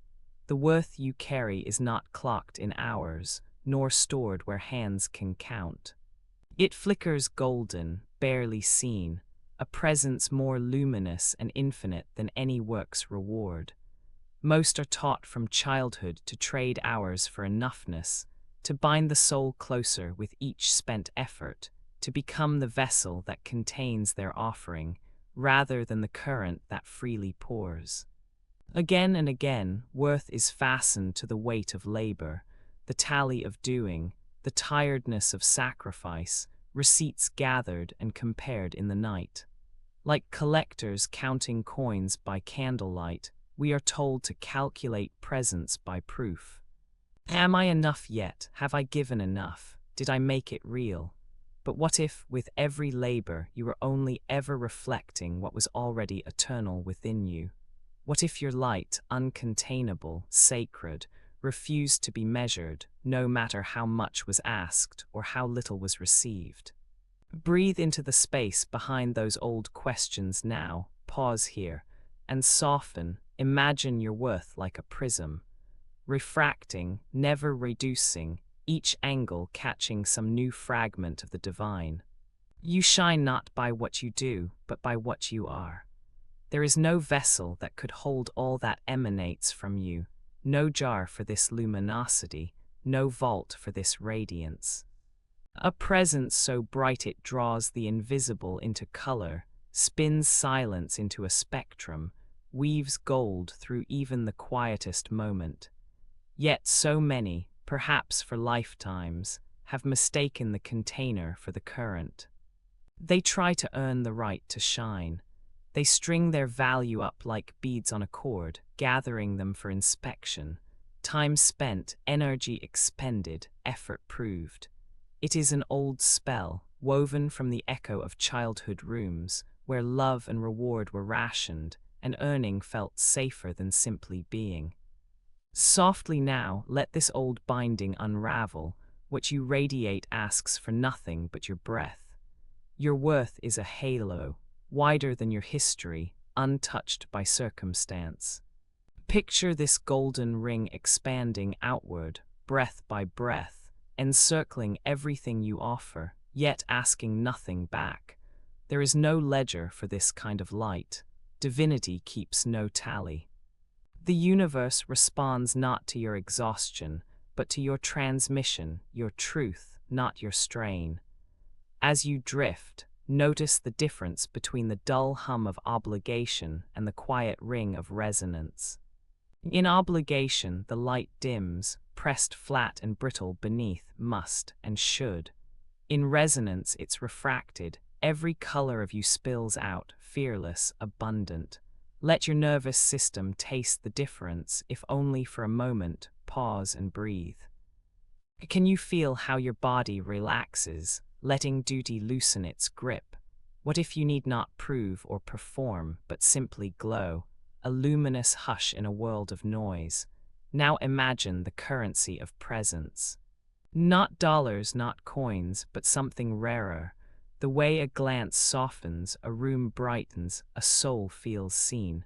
The worth you carry is not clocked in hours, nor stored where hands can count. It flickers golden, barely seen, a presence more luminous and infinite than any work's reward. Most are taught from childhood to trade hours for enoughness, to bind the soul closer with each spent effort, to become the vessel that contains their offering, rather than the current that freely pours. Again and again, worth is fastened to the weight of labor, the tally of doing, the tiredness of sacrifice, receipts gathered and compared in the night. Like collectors counting coins by candlelight, we are told to calculate presence by proof. Am I enough yet? Have I given enough? Did I make it real? But what if, with every labor, you were only ever reflecting what was already eternal within you? What if your light, uncontainable, sacred, refused to be measured, no matter how much was asked or how little was received? Breathe into the space behind those old questions now, pause here, and soften. Imagine your worth like a prism, refracting, never reducing, each angle catching some new fragment of the divine. You shine not by what you do, but by what you are. There is no vessel that could hold all that emanates from you, no jar for this luminosity, no vault for this radiance. A presence so bright it draws the invisible into color, spins silence into a spectrum, weaves gold through even the quietest moment. Yet so many, perhaps for lifetimes, have mistaken the container for the current. They try to earn the right to shine. They string their value up like beads on a cord, gathering them for inspection. Time spent, energy expended, effort proved. It is an old spell, woven from the echo of childhood rooms, where love and reward were rationed, and earning felt safer than simply being. Softly now, let this old binding unravel. What you radiate asks for nothing but your breath. Your worth is a halo, wider than your history, untouched by circumstance. Picture this golden ring expanding outward, breath by breath, encircling everything you offer, yet asking nothing back. There is no ledger for this kind of light. Divinity keeps no tally. The universe responds not to your exhaustion, but to your transmission, your truth, not your strain. As you drift, notice the difference between the dull hum of obligation and the quiet ring of resonance. In obligation, the light dims, pressed flat and brittle beneath must and should. In resonance, it's refracted. Every color of you spills out, fearless, abundant. Let your nervous system taste the difference, if only for a moment. Pause and breathe. Can you feel how your body relaxes, letting duty loosen its grip? What if you need not prove or perform, but simply glow? A luminous hush in a world of noise. Now imagine the currency of presence. Not dollars, not coins, but something rarer. The way a glance softens, a room brightens, a soul feels seen.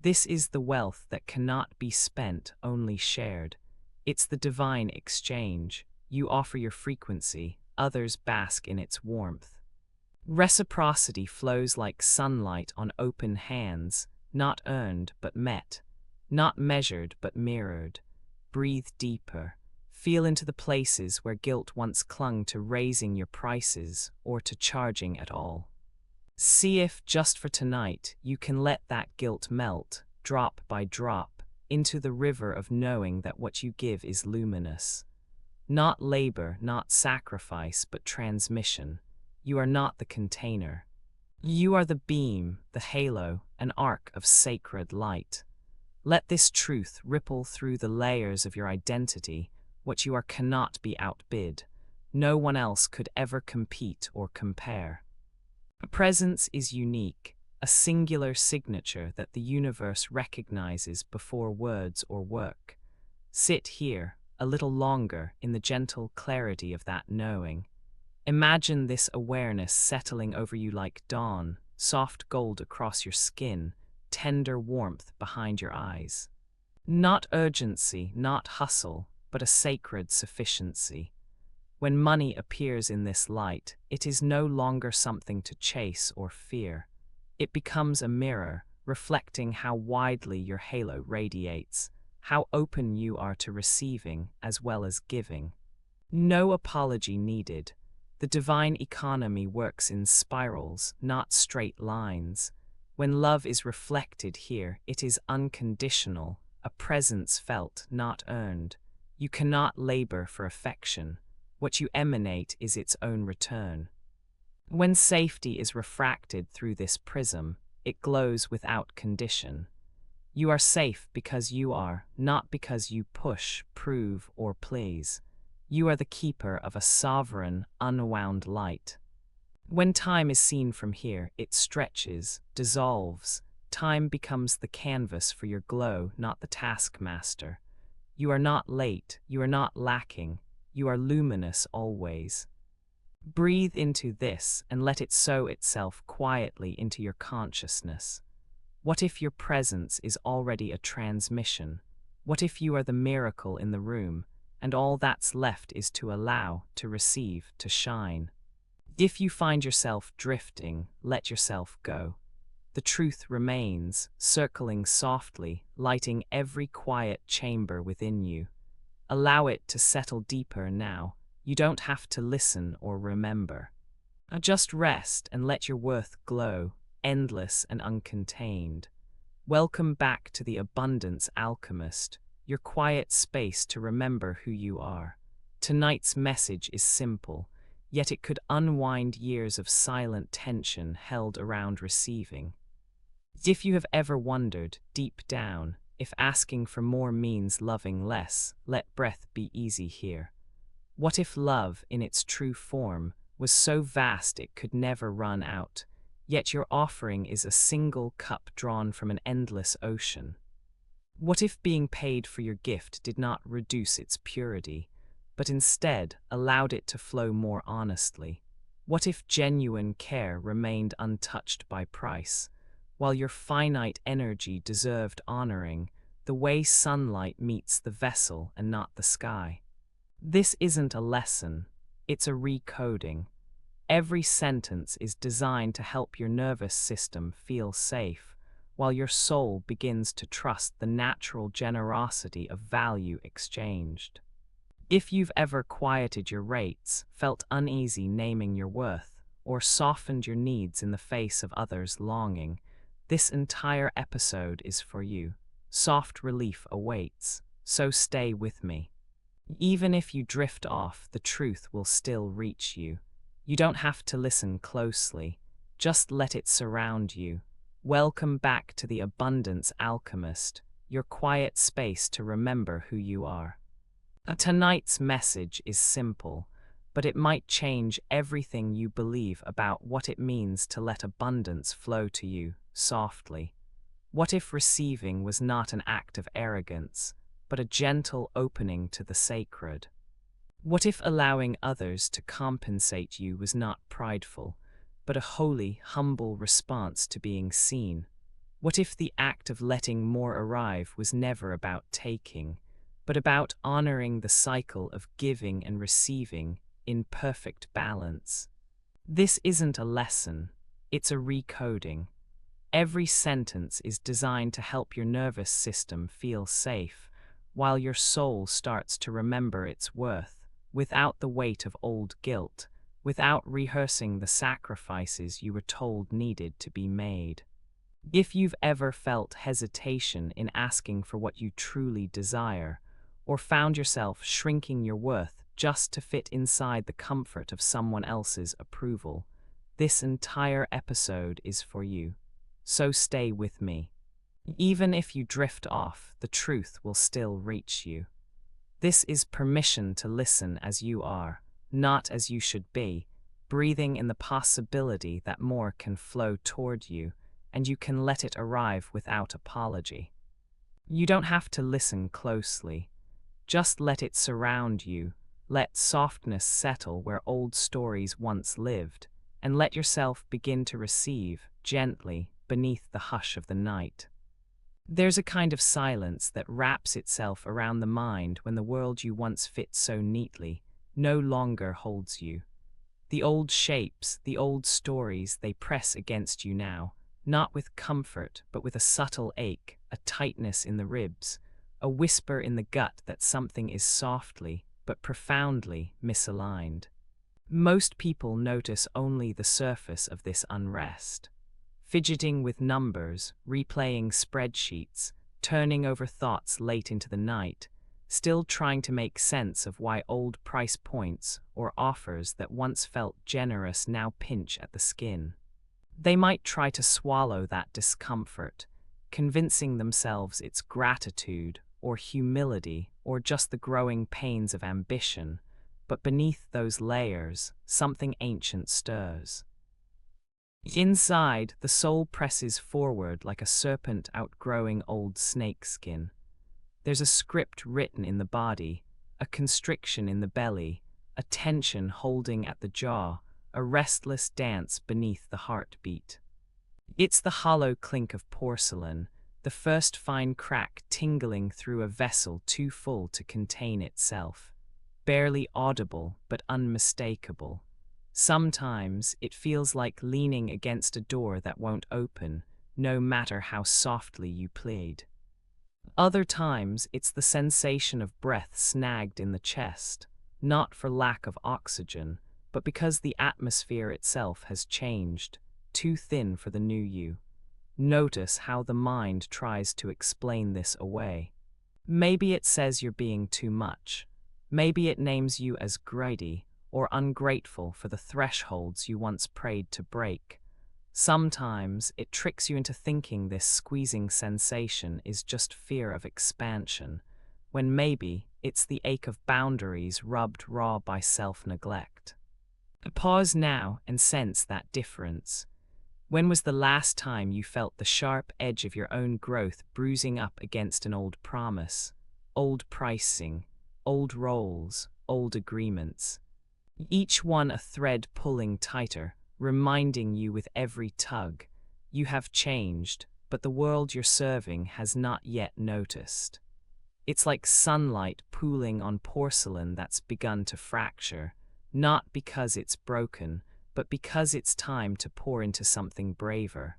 This is the wealth that cannot be spent, only shared. It's the divine exchange. You offer your frequency, others bask in its warmth. Reciprocity flows like sunlight on open hands, not earned but met, not measured but mirrored. Breathe deeper. Feel into the places where guilt once clung to raising your prices or to charging at all. See if, just for tonight, you can let that guilt melt, drop by drop, into the river of knowing that what you give is luminous. Not labor, not sacrifice, but transmission. You are not the container. You are the beam, the halo, an arc of sacred light. Let this truth ripple through the layers of your identity. What you are cannot be outbid. No one else could ever compete or compare. Presence is unique, a singular signature that the universe recognizes before words or work. Sit here, a little longer, in the gentle clarity of that knowing. Imagine this awareness settling over you like dawn, soft gold across your skin, tender warmth behind your eyes. Not urgency, not hustle, but a sacred sufficiency. When money appears in this light, it is no longer something to chase or fear. It becomes a mirror, reflecting how widely your halo radiates, how open you are to receiving as well as giving. No apology needed. The divine economy works in spirals, not straight lines. When love is reflected here, it is unconditional, a presence felt, not earned. You cannot labor for affection. What you emanate is its own return. When safety is refracted through this prism, it glows without condition. You are safe because you are, not because you push, prove, or please. You are the keeper of a sovereign, unwound light. When time is seen from here, it stretches, dissolves. Time becomes the canvas for your glow, not the taskmaster. You are not late, you are not lacking, you are luminous always. Breathe into this and let it sow itself quietly into your consciousness. What if your presence is already a transmission? What if you are the miracle in the room, and all that's left is to allow, to receive, to shine? If you find yourself drifting, let yourself go. The truth remains, circling softly, lighting every quiet chamber within you. Allow it to settle deeper now. You don't have to listen or remember. Just rest and let your worth glow, endless and uncontained. Welcome back to the Abundance Alchemist, your quiet space to remember who you are. Tonight's message is simple, yet it could unwind years of silent tension held around receiving. If you have ever wondered, deep down, if asking for more means loving less, let breath be easy here. What if love, in its true form, was so vast it could never run out, yet your offering is a single cup drawn from an endless ocean? What if being paid for your gift did not reduce its purity, but instead allowed it to flow more honestly? What if genuine care remained untouched by price? while your finite energy deserved honoring, the way sunlight meets the vessel and not the sky. This isn't a lesson, it's a recoding. Every sentence is designed to help your nervous system feel safe, while your soul begins to trust the natural generosity of value exchanged. If you've ever quieted your rates, felt uneasy naming your worth, or softened your needs in the face of others' longing, this entire episode is for you. Soft relief awaits, so stay with me. Even if you drift off, the truth will still reach you. You don't have to listen closely, just let it surround you. Welcome back to the Abundance Alchemist, your quiet space to remember who you are. Tonight's message is simple, but it might change everything you believe about what it means to let abundance flow to you softly. What if receiving was not an act of arrogance, but a gentle opening to the sacred? What if allowing others to compensate you was not prideful, but a holy, humble response to being seen? What if the act of letting more arrive was never about taking, but about honoring the cycle of giving and receiving in perfect balance? This isn't a lesson, it's a recoding. Every sentence is designed to help your nervous system feel safe, while your soul starts to remember its worth, without the weight of old guilt, without rehearsing the sacrifices you were told needed to be made. If you've ever felt hesitation in asking for what you truly desire, or found yourself shrinking your worth just to fit inside the comfort of someone else's approval, this entire episode is for you. So stay with me. Even if you drift off, the truth will still reach you. This is permission to listen as you are, not as you should be, breathing in the possibility that more can flow toward you, and you can let it arrive without apology. You don't have to listen closely. Just let it surround you, let softness settle where old stories once lived, and let yourself begin to receive, gently, beneath the hush of the night. There's a kind of silence that wraps itself around the mind when the world you once fit so neatly no longer holds you. The old shapes, the old stories, they press against you now, not with comfort, but with a subtle ache, a tightness in the ribs, a whisper in the gut that something is softly, but profoundly misaligned. Most people notice only the surface of this unrest. Fidgeting with numbers, replaying spreadsheets, turning over thoughts late into the night, still trying to make sense of why old price points or offers that once felt generous now pinch at the skin. They might try to swallow that discomfort, convincing themselves it's gratitude or humility or just the growing pains of ambition, but beneath those layers, something ancient stirs. Inside, the soul presses forward like a serpent outgrowing old snakeskin. There's a script written in the body, a constriction in the belly, a tension holding at the jaw, a restless dance beneath the heartbeat. It's the hollow clink of porcelain, the first fine crack tingling through a vessel too full to contain itself. Barely audible, but unmistakable. Sometimes it feels like leaning against a door that won't open, no matter how softly you plead. Other times it's the sensation of breath snagged in the chest, not for lack of oxygen, but because the atmosphere itself has changed, too thin for the new you. Notice how the mind tries to explain this away. Maybe it says you're being too much. Maybe it names you as greedy or ungrateful for the thresholds you once prayed to break. Sometimes it tricks you into thinking this squeezing sensation is just fear of expansion, when maybe it's the ache of boundaries rubbed raw by self-neglect. Pause now and sense that difference. When was the last time you felt the sharp edge of your own growth bruising up against an old promise, old pricing, old roles, old agreements? Each one a thread pulling tighter, reminding you with every tug, You have changed, but the world you're serving has not yet noticed. It's like sunlight pooling on porcelain that's begun to fracture, not because it's broken, but because it's time to pour into something braver.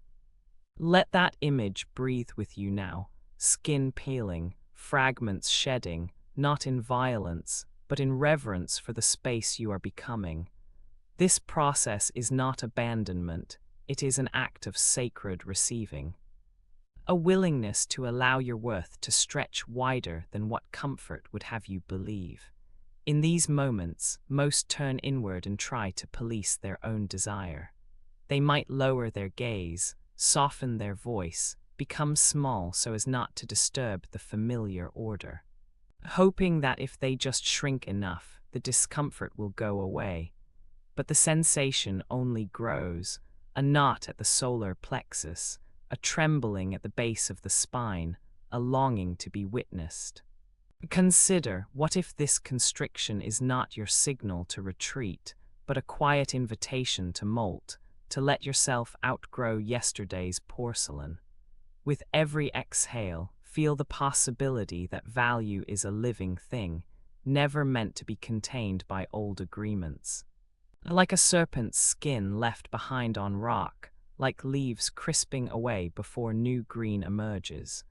Let that image breathe with you now, skin peeling, fragments shedding, not in violence, but in reverence for the space you are becoming. This process is not abandonment, it is an act of sacred receiving. A willingness to allow your worth to stretch wider than what comfort would have you believe. In these moments, most turn inward and try to police their own desire. They might lower their gaze, soften their voice, become small so as not to disturb the familiar order, hoping that if they just shrink enough, the discomfort will go away. But the sensation only grows, a knot at the solar plexus, a trembling at the base of the spine, a longing to be witnessed. Consider, what if this constriction is not your signal to retreat, but a quiet invitation to molt, to let yourself outgrow yesterday's porcelain? With every exhale, feel the possibility that value is a living thing, never meant to be contained by old agreements. Like a serpent's skin left behind on rock, like leaves crisping away before new green emerges.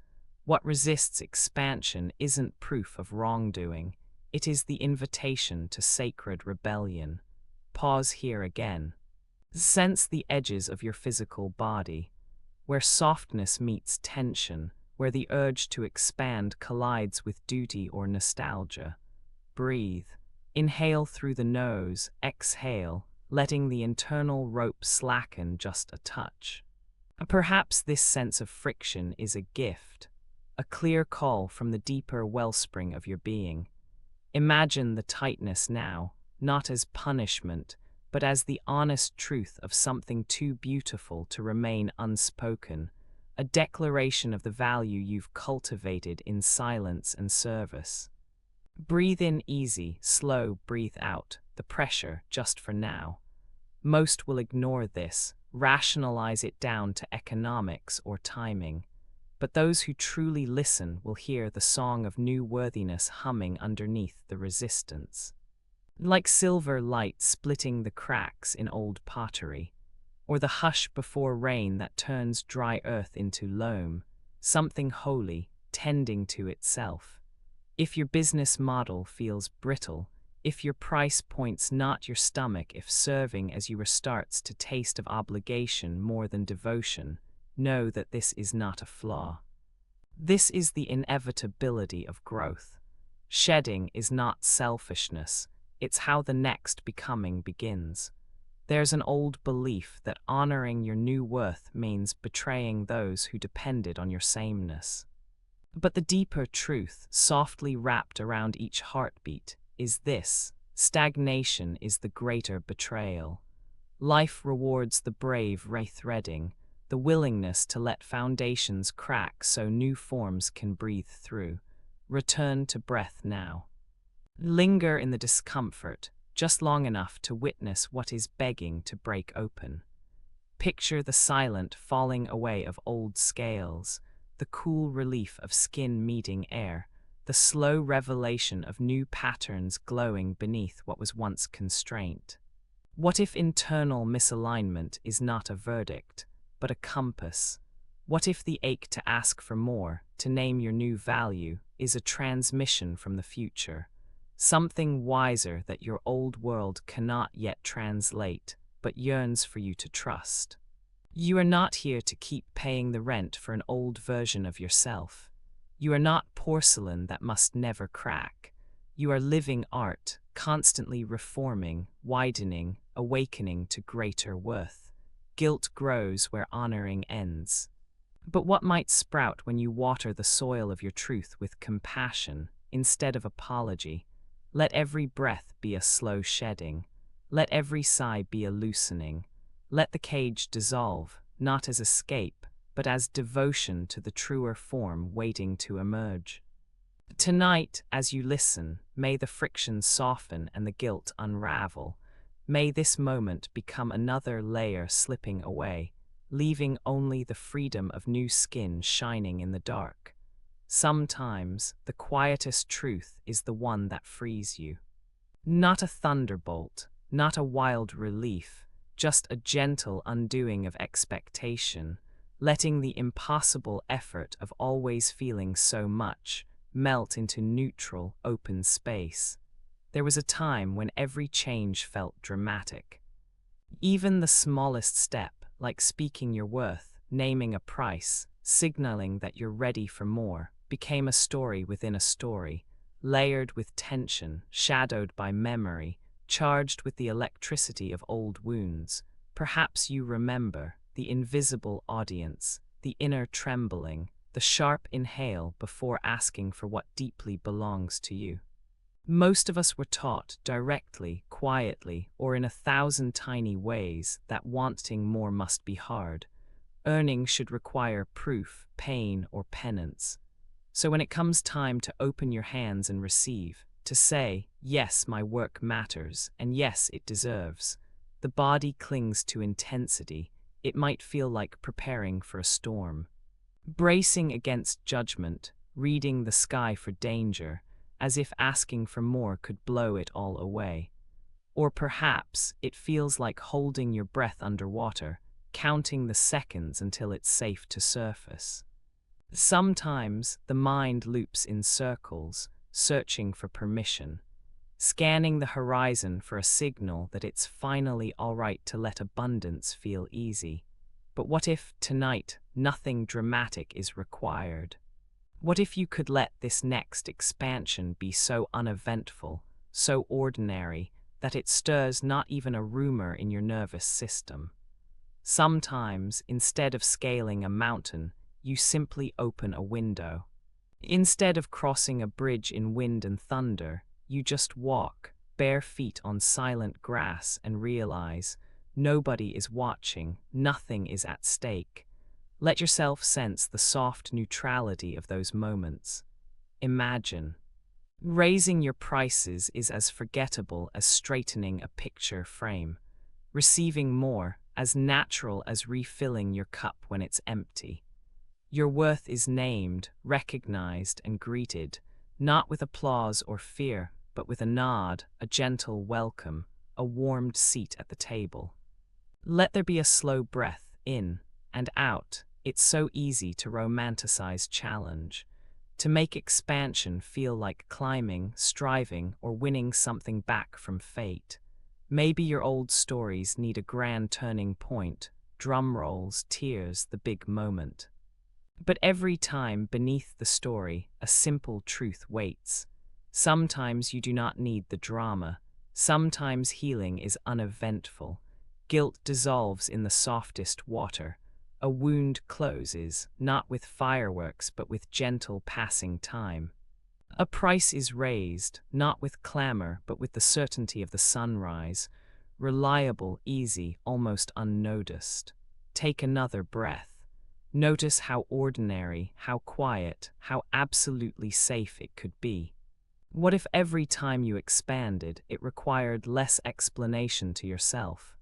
What resists expansion isn't proof of wrongdoing, it is the invitation to sacred rebellion. Pause here again. Sense the edges of your physical body, where softness meets tension, where the urge to expand collides with duty or nostalgia. Breathe. Inhale through the nose, exhale, letting the internal rope slacken just a touch. Perhaps this sense of friction is a gift, a clear call from the deeper wellspring of your being. Imagine the tightness now, not as punishment, but as the honest truth of something too beautiful to remain unspoken, a declaration of the value you've cultivated in silence and service. Breathe in easy, slow, breathe out, the pressure just for now. Most will ignore this, rationalize it down to economics or timing. But those who truly listen will hear the song of new worthiness humming underneath the resistance. Like silver light splitting the cracks in old pottery, or the hush before rain that turns dry earth into loam, something holy, tending to itself. If your business model feels brittle, if your price point's not your stomach, if serving as you were starts to taste of obligation more than devotion, know that this is not a flaw. This is the inevitability of growth. Shedding is not selfishness, it's how the next becoming begins. There's an old belief that honoring your new worth means betraying those who depended on your sameness. But the deeper truth, softly wrapped around each heartbeat, is this: stagnation is the greater betrayal. Life rewards the brave rethreading, the willingness to let foundations crack so new forms can breathe through. Return to breath now. Linger in the discomfort, just long enough to witness what is begging to break open. Picture the silent falling away of old scales, the cool relief of skin meeting air, the slow revelation of new patterns glowing beneath what was once constraint. What if internal misalignment is not a verdict, but a compass? What if the ache to ask for more, to name your new value, is a transmission from the future? Something wiser that your old world cannot yet translate, but yearns for you to trust. You are not here to keep paying the rent for an old version of yourself. You are not porcelain that must never crack. You are living art, constantly reforming, widening, awakening to greater worth. Guilt grows where honoring ends. But what might sprout when you water the soil of your truth with compassion instead of apology? Let every breath be a slow shedding. Let every sigh be a loosening. Let the cage dissolve, not as escape, but as devotion to the truer form waiting to emerge. Tonight, as you listen, may the friction soften and the guilt unravel. May this moment become another layer slipping away, leaving only the freedom of new skin shining in the dark. Sometimes the quietest truth is the one that frees you. Not a thunderbolt, not a wild relief, just a gentle undoing of expectation, letting the impossible effort of always feeling so much melt into neutral, open space. There was a time when every change felt dramatic. Even the smallest step, like speaking your worth, naming a price, signaling that you're ready for more, became a story within a story, layered with tension, shadowed by memory, charged with the electricity of old wounds. Perhaps you remember the invisible audience, the inner trembling, the sharp inhale before asking for what deeply belongs to you. Most of us were taught directly, quietly, or in 1,000 tiny ways that wanting more must be hard. Earning should require proof, pain, or penance. So when it comes time to open your hands and receive, to say, yes, my work matters, and yes, it deserves, the body clings to intensity. It might feel like preparing for a storm. Bracing against judgment, reading the sky for danger, as if asking for more could blow it all away. Or perhaps it feels like holding your breath underwater, counting the seconds until it's safe to surface. Sometimes the mind loops in circles, searching for permission, scanning the horizon for a signal that it's finally all right to let abundance feel easy. But what if, tonight, nothing dramatic is required? What if you could let this next expansion be so uneventful, so ordinary, that it stirs not even a rumor in your nervous system? Sometimes, instead of scaling a mountain, you simply open a window. Instead of crossing a bridge in wind and thunder, you just walk, bare feet on silent grass, and realize nobody is watching, nothing is at stake. Let yourself sense the soft neutrality of those moments. Imagine. Raising your prices is as forgettable as straightening a picture frame. Receiving more, as natural as refilling your cup when it's empty. Your worth is named, recognized, and greeted, not with applause or fear, but with a nod, a gentle welcome, a warmed seat at the table. Let there be a slow breath in and out. It's so easy to romanticize challenge, to make expansion feel like climbing, striving, or winning something back from fate. Maybe your old stories need a grand turning point, drum rolls, tears, the big moment. But every time beneath the story, a simple truth waits. Sometimes you do not need the drama. Sometimes healing is uneventful. Guilt dissolves in the softest water. A wound closes, not with fireworks but with gentle passing time. A price is raised, not with clamor but with the certainty of the sunrise. Reliable, easy, almost unnoticed. Take another breath. Notice how ordinary, how quiet, how absolutely safe it could be. What if every time you expanded, it required less explanation to yourself?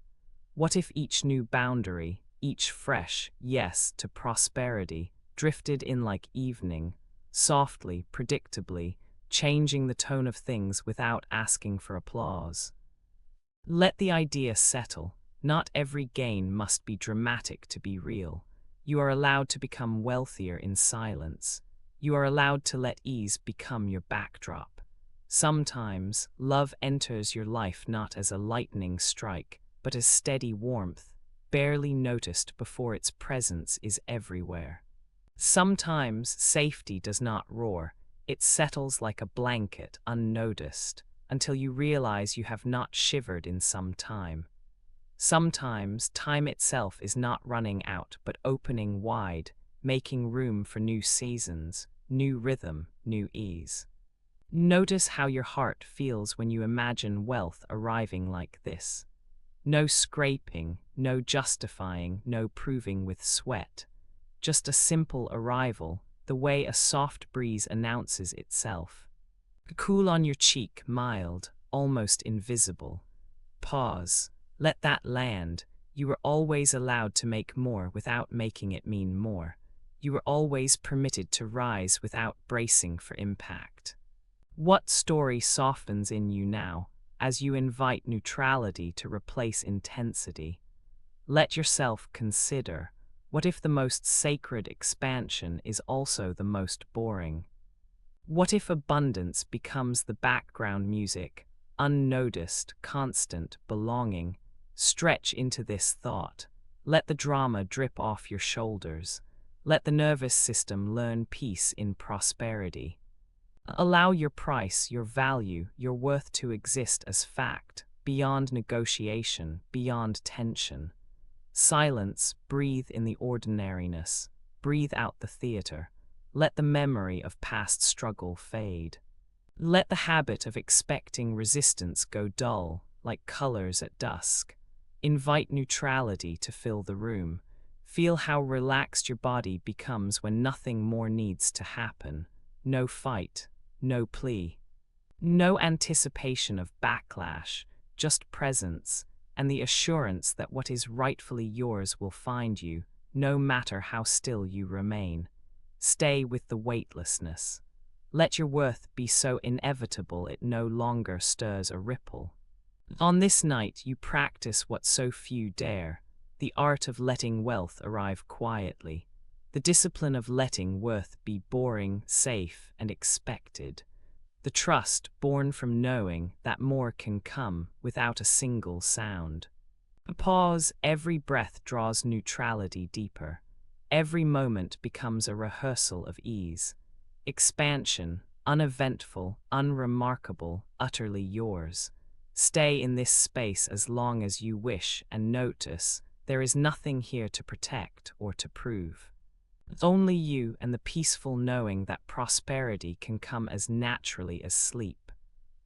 What if each new boundary, each fresh yes to prosperity, drifted in like evening, softly, predictably, changing the tone of things without asking for applause? Let the idea settle. Not every gain must be dramatic to be real. You are allowed to become wealthier in silence. You are allowed to let ease become your backdrop. Sometimes, love enters your life not as a lightning strike, but as steady warmth, barely noticed before its presence is everywhere. Sometimes, safety does not roar. It settles like a blanket, unnoticed, until you realize you have not shivered in some time. Sometimes, time itself is not running out, but opening wide, making room for new seasons, new rhythm, new ease. Notice how your heart feels when you imagine wealth arriving like this. No scraping, no justifying, no proving with sweat. Just a simple arrival, the way a soft breeze announces itself. Cool on your cheek, mild, almost invisible. Pause. Let that land. You were always allowed to make more without making it mean more. You were always permitted to rise without bracing for impact. What story softens in you now as you invite neutrality to replace intensity? Let yourself consider, what if the most sacred expansion is also the most boring? What if abundance becomes the background music, unnoticed, constant, belonging? Stretch into this thought. Let the drama drip off your shoulders. Let the nervous system learn peace in prosperity. Allow your price, your value, your worth to exist as fact, beyond negotiation, beyond tension. Silence, breathe in the ordinariness, breathe out the theater. Let the memory of past struggle fade. Let the habit of expecting resistance go dull, like colors at dusk. Invite neutrality to fill the room. Feel how relaxed your body becomes when nothing more needs to happen. No fight, no plea, no anticipation of backlash, just presence, and the assurance that what is rightfully yours will find you, no matter how still you remain. Stay with the weightlessness. Let your worth be so inevitable it no longer stirs a ripple. On this night you practice what so few dare, the art of letting wealth arrive quietly, the discipline of letting worth be boring, safe, and expected, the trust born from knowing that more can come without a single sound. A pause, every breath draws neutrality deeper. Every moment becomes a rehearsal of ease. Expansion, uneventful, unremarkable, utterly yours. Stay in this space as long as you wish and notice there is nothing here to protect or to prove. Only you and the peaceful knowing that prosperity can come as naturally as sleep.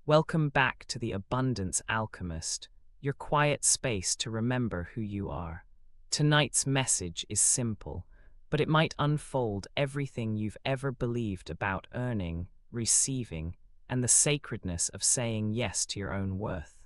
Welcome back to the Abundance Alchemist, your quiet space to remember who you are. Tonight's message is simple, but it might unfold everything you've ever believed about earning, receiving, and the sacredness of saying yes to your own worth.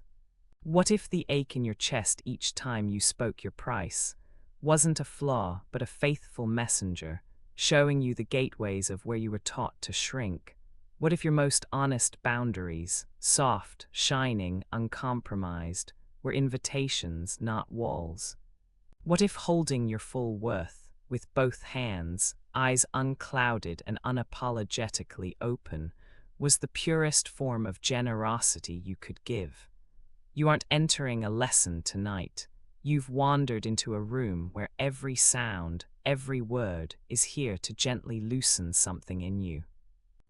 What if the ache in your chest each time you spoke your price wasn't a flaw but a faithful messenger, showing you the gateways of where you were taught to shrink? What if your most honest boundaries, soft, shining, uncompromised, were invitations, not walls? What if holding your full worth, with both hands, eyes unclouded and unapologetically open, was the purest form of generosity you could give? You aren't entering a lesson tonight. You've wandered into a room where every sound, every word is here to gently loosen something in you.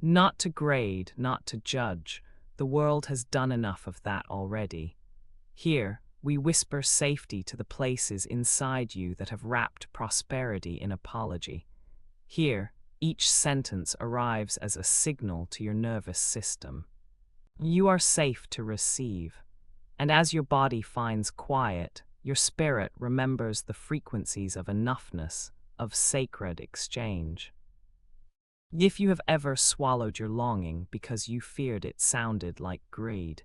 Not to grade, not to judge. The world has done enough of that already. Here, we whisper safety to the places inside you that have wrapped prosperity in apology. Here, each sentence arrives as a signal to your nervous system. You are safe to receive. And as your body finds quiet, your spirit remembers the frequencies of enoughness, of sacred exchange. If you have ever swallowed your longing because you feared it sounded like greed,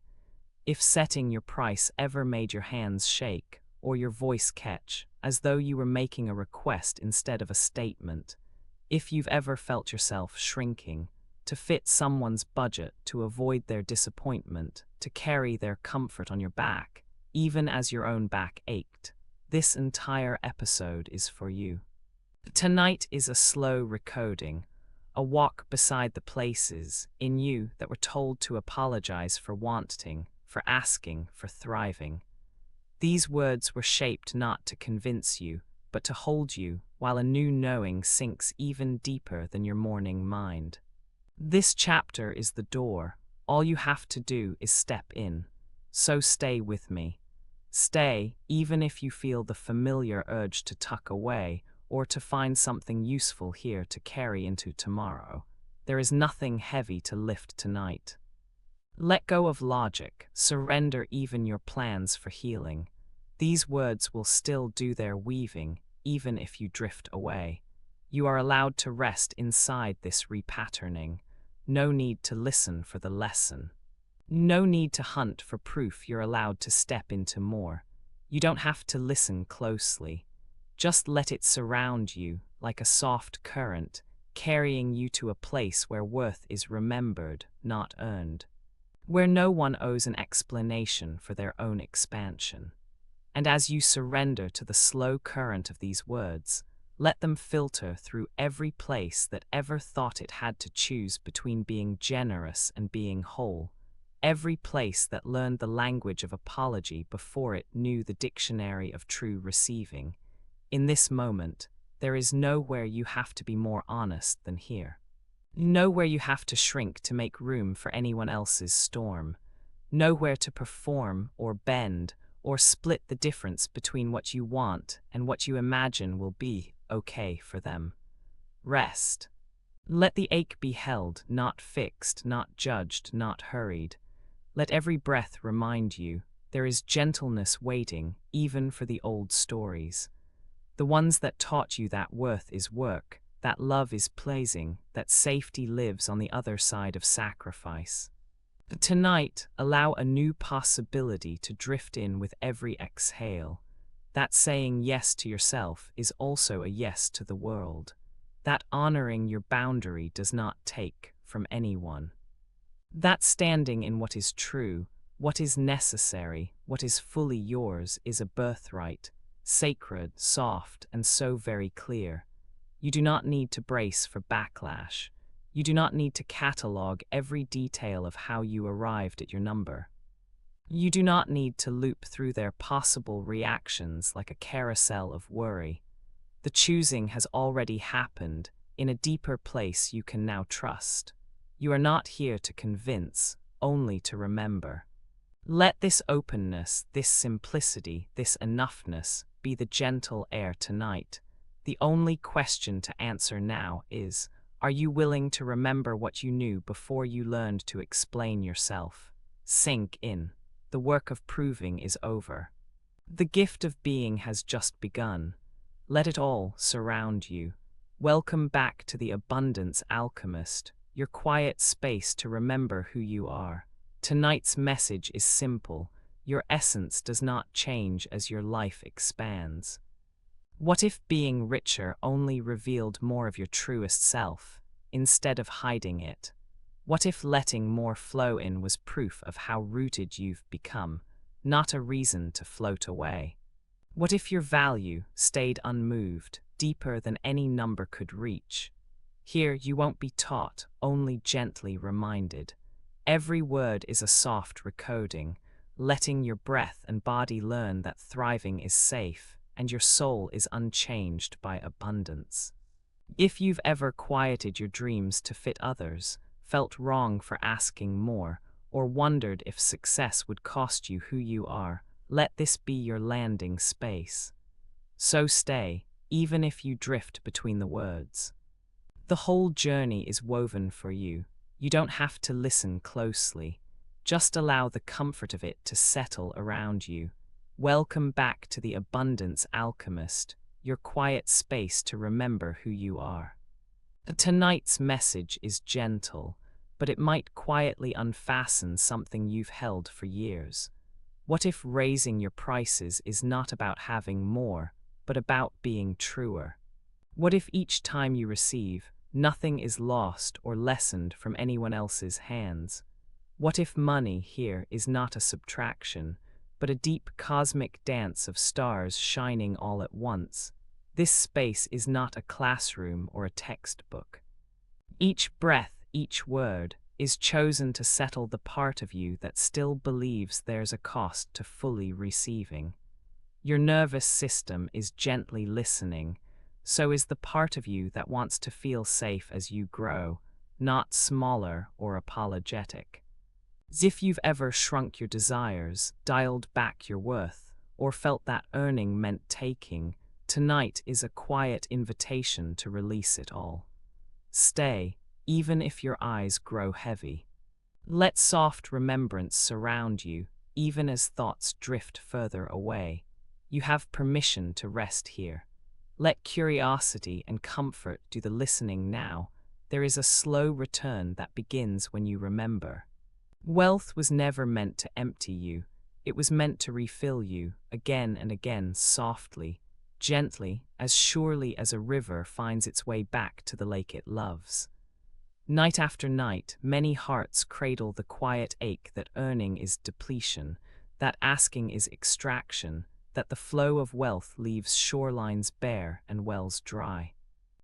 if setting your price ever made your hands shake or your voice catch, as though you were making a request instead of a statement, if you've ever felt yourself shrinking, to fit someone's budget, to avoid their disappointment, to carry their comfort on your back, even as your own back ached, this entire episode is for you. Tonight is a slow recoding, a walk beside the places in you that were told to apologize for wanting, for asking, for thriving. These words were shaped not to convince you, but to hold you while a new knowing sinks even deeper than your morning mind. This chapter is the door. All you have to do is step in. So stay with me. Stay, even if you feel the familiar urge to tuck away or to find something useful here to carry into tomorrow. There is nothing heavy to lift tonight. Let go of logic, surrender even your plans for healing. These words will still do their weaving, even if you drift away. You are allowed to rest inside this repatterning. No need to listen for the lesson. No need to hunt for proof. You're allowed to step into more. You don't have to listen closely. Just let it surround you like a soft current, carrying you to a place where worth is remembered, not earned. Where no one owes an explanation for their own expansion. And as you surrender to the slow current of these words, let them filter through every place that ever thought it had to choose between being generous and being whole, every place that learned the language of apology before it knew the dictionary of true receiving. In this moment, there is nowhere you have to be more honest than here. Nowhere you have to shrink to make room for anyone else's storm. Nowhere to perform or bend or split the difference between what you want and what you imagine will be okay for them. Rest. Let the ache be held, not fixed, not judged, not hurried. Let every breath remind you there is gentleness waiting even for the old stories. The ones that taught you that worth is work, that love is pleasing, that safety lives on the other side of sacrifice. Tonight, allow a new possibility to drift in with every exhale. That saying yes to yourself is also a yes to the world. That honoring your boundary does not take from anyone. That standing in what is true, what is necessary, what is fully yours is a birthright, sacred, soft, and so very clear. You do not need to brace for backlash. You do not need to catalog every detail of how you arrived at your number. You do not need to loop through their possible reactions like a carousel of worry. The choosing has already happened in a deeper place you can now trust. You are not here to convince, only to remember. Let this openness, this simplicity, this enoughness be the gentle air tonight. The only question to answer now is, are you willing to remember what you knew before you learned to explain yourself? Sink in. The work of proving is over. The gift of being has just begun. Let it all surround you. Welcome back to the Abundance Alchemist, your quiet space to remember who you are. Tonight's message is simple. Your essence does not change as your life expands. What if being richer only revealed more of your truest self, instead of hiding it? What if letting more flow in was proof of how rooted you've become, not a reason to float away? What if your value stayed unmoved, deeper than any number could reach? Here you won't be taught, only gently reminded. Every word is a soft recoding, letting your breath and body learn that thriving is safe and your soul is unchanged by abundance. If you've ever quieted your dreams to fit others, felt wrong for asking more, or wondered if success would cost you who you are, let this be your landing space. So stay, even if you drift between the words. The whole journey is woven for you. You don't have to listen closely. Just allow the comfort of it to settle around you. Welcome back to the Abundance Alchemist, your quiet space to remember who you are. Tonight's message is gentle, but it might quietly unfasten something you've held for years. What if raising your prices is not about having more, but about being truer? What if each time you receive, nothing is lost or lessened from anyone else's hands? What if money here is not a subtraction, but a deep cosmic dance of stars shining all at once? This space is not a classroom or a textbook. Each breath, each word, is chosen to settle the part of you that still believes there's a cost to fully receiving. Your nervous system is gently listening, so is the part of you that wants to feel safe as you grow, not smaller or apologetic. As if you've ever shrunk your desires, dialed back your worth, or felt that earning meant taking, tonight is a quiet invitation to release it all. Stay, even if your eyes grow heavy. Let soft remembrance surround you, even as thoughts drift further away. You have permission to rest here. Let curiosity and comfort do the listening now. There is a slow return that begins when you remember. Wealth was never meant to empty you. It was meant to refill you, again and again, softly, gently, as surely as a river finds its way back to the lake it loves. Night after night, many hearts cradle the quiet ache that earning is depletion, that asking is extraction, that the flow of wealth leaves shorelines bare and wells dry.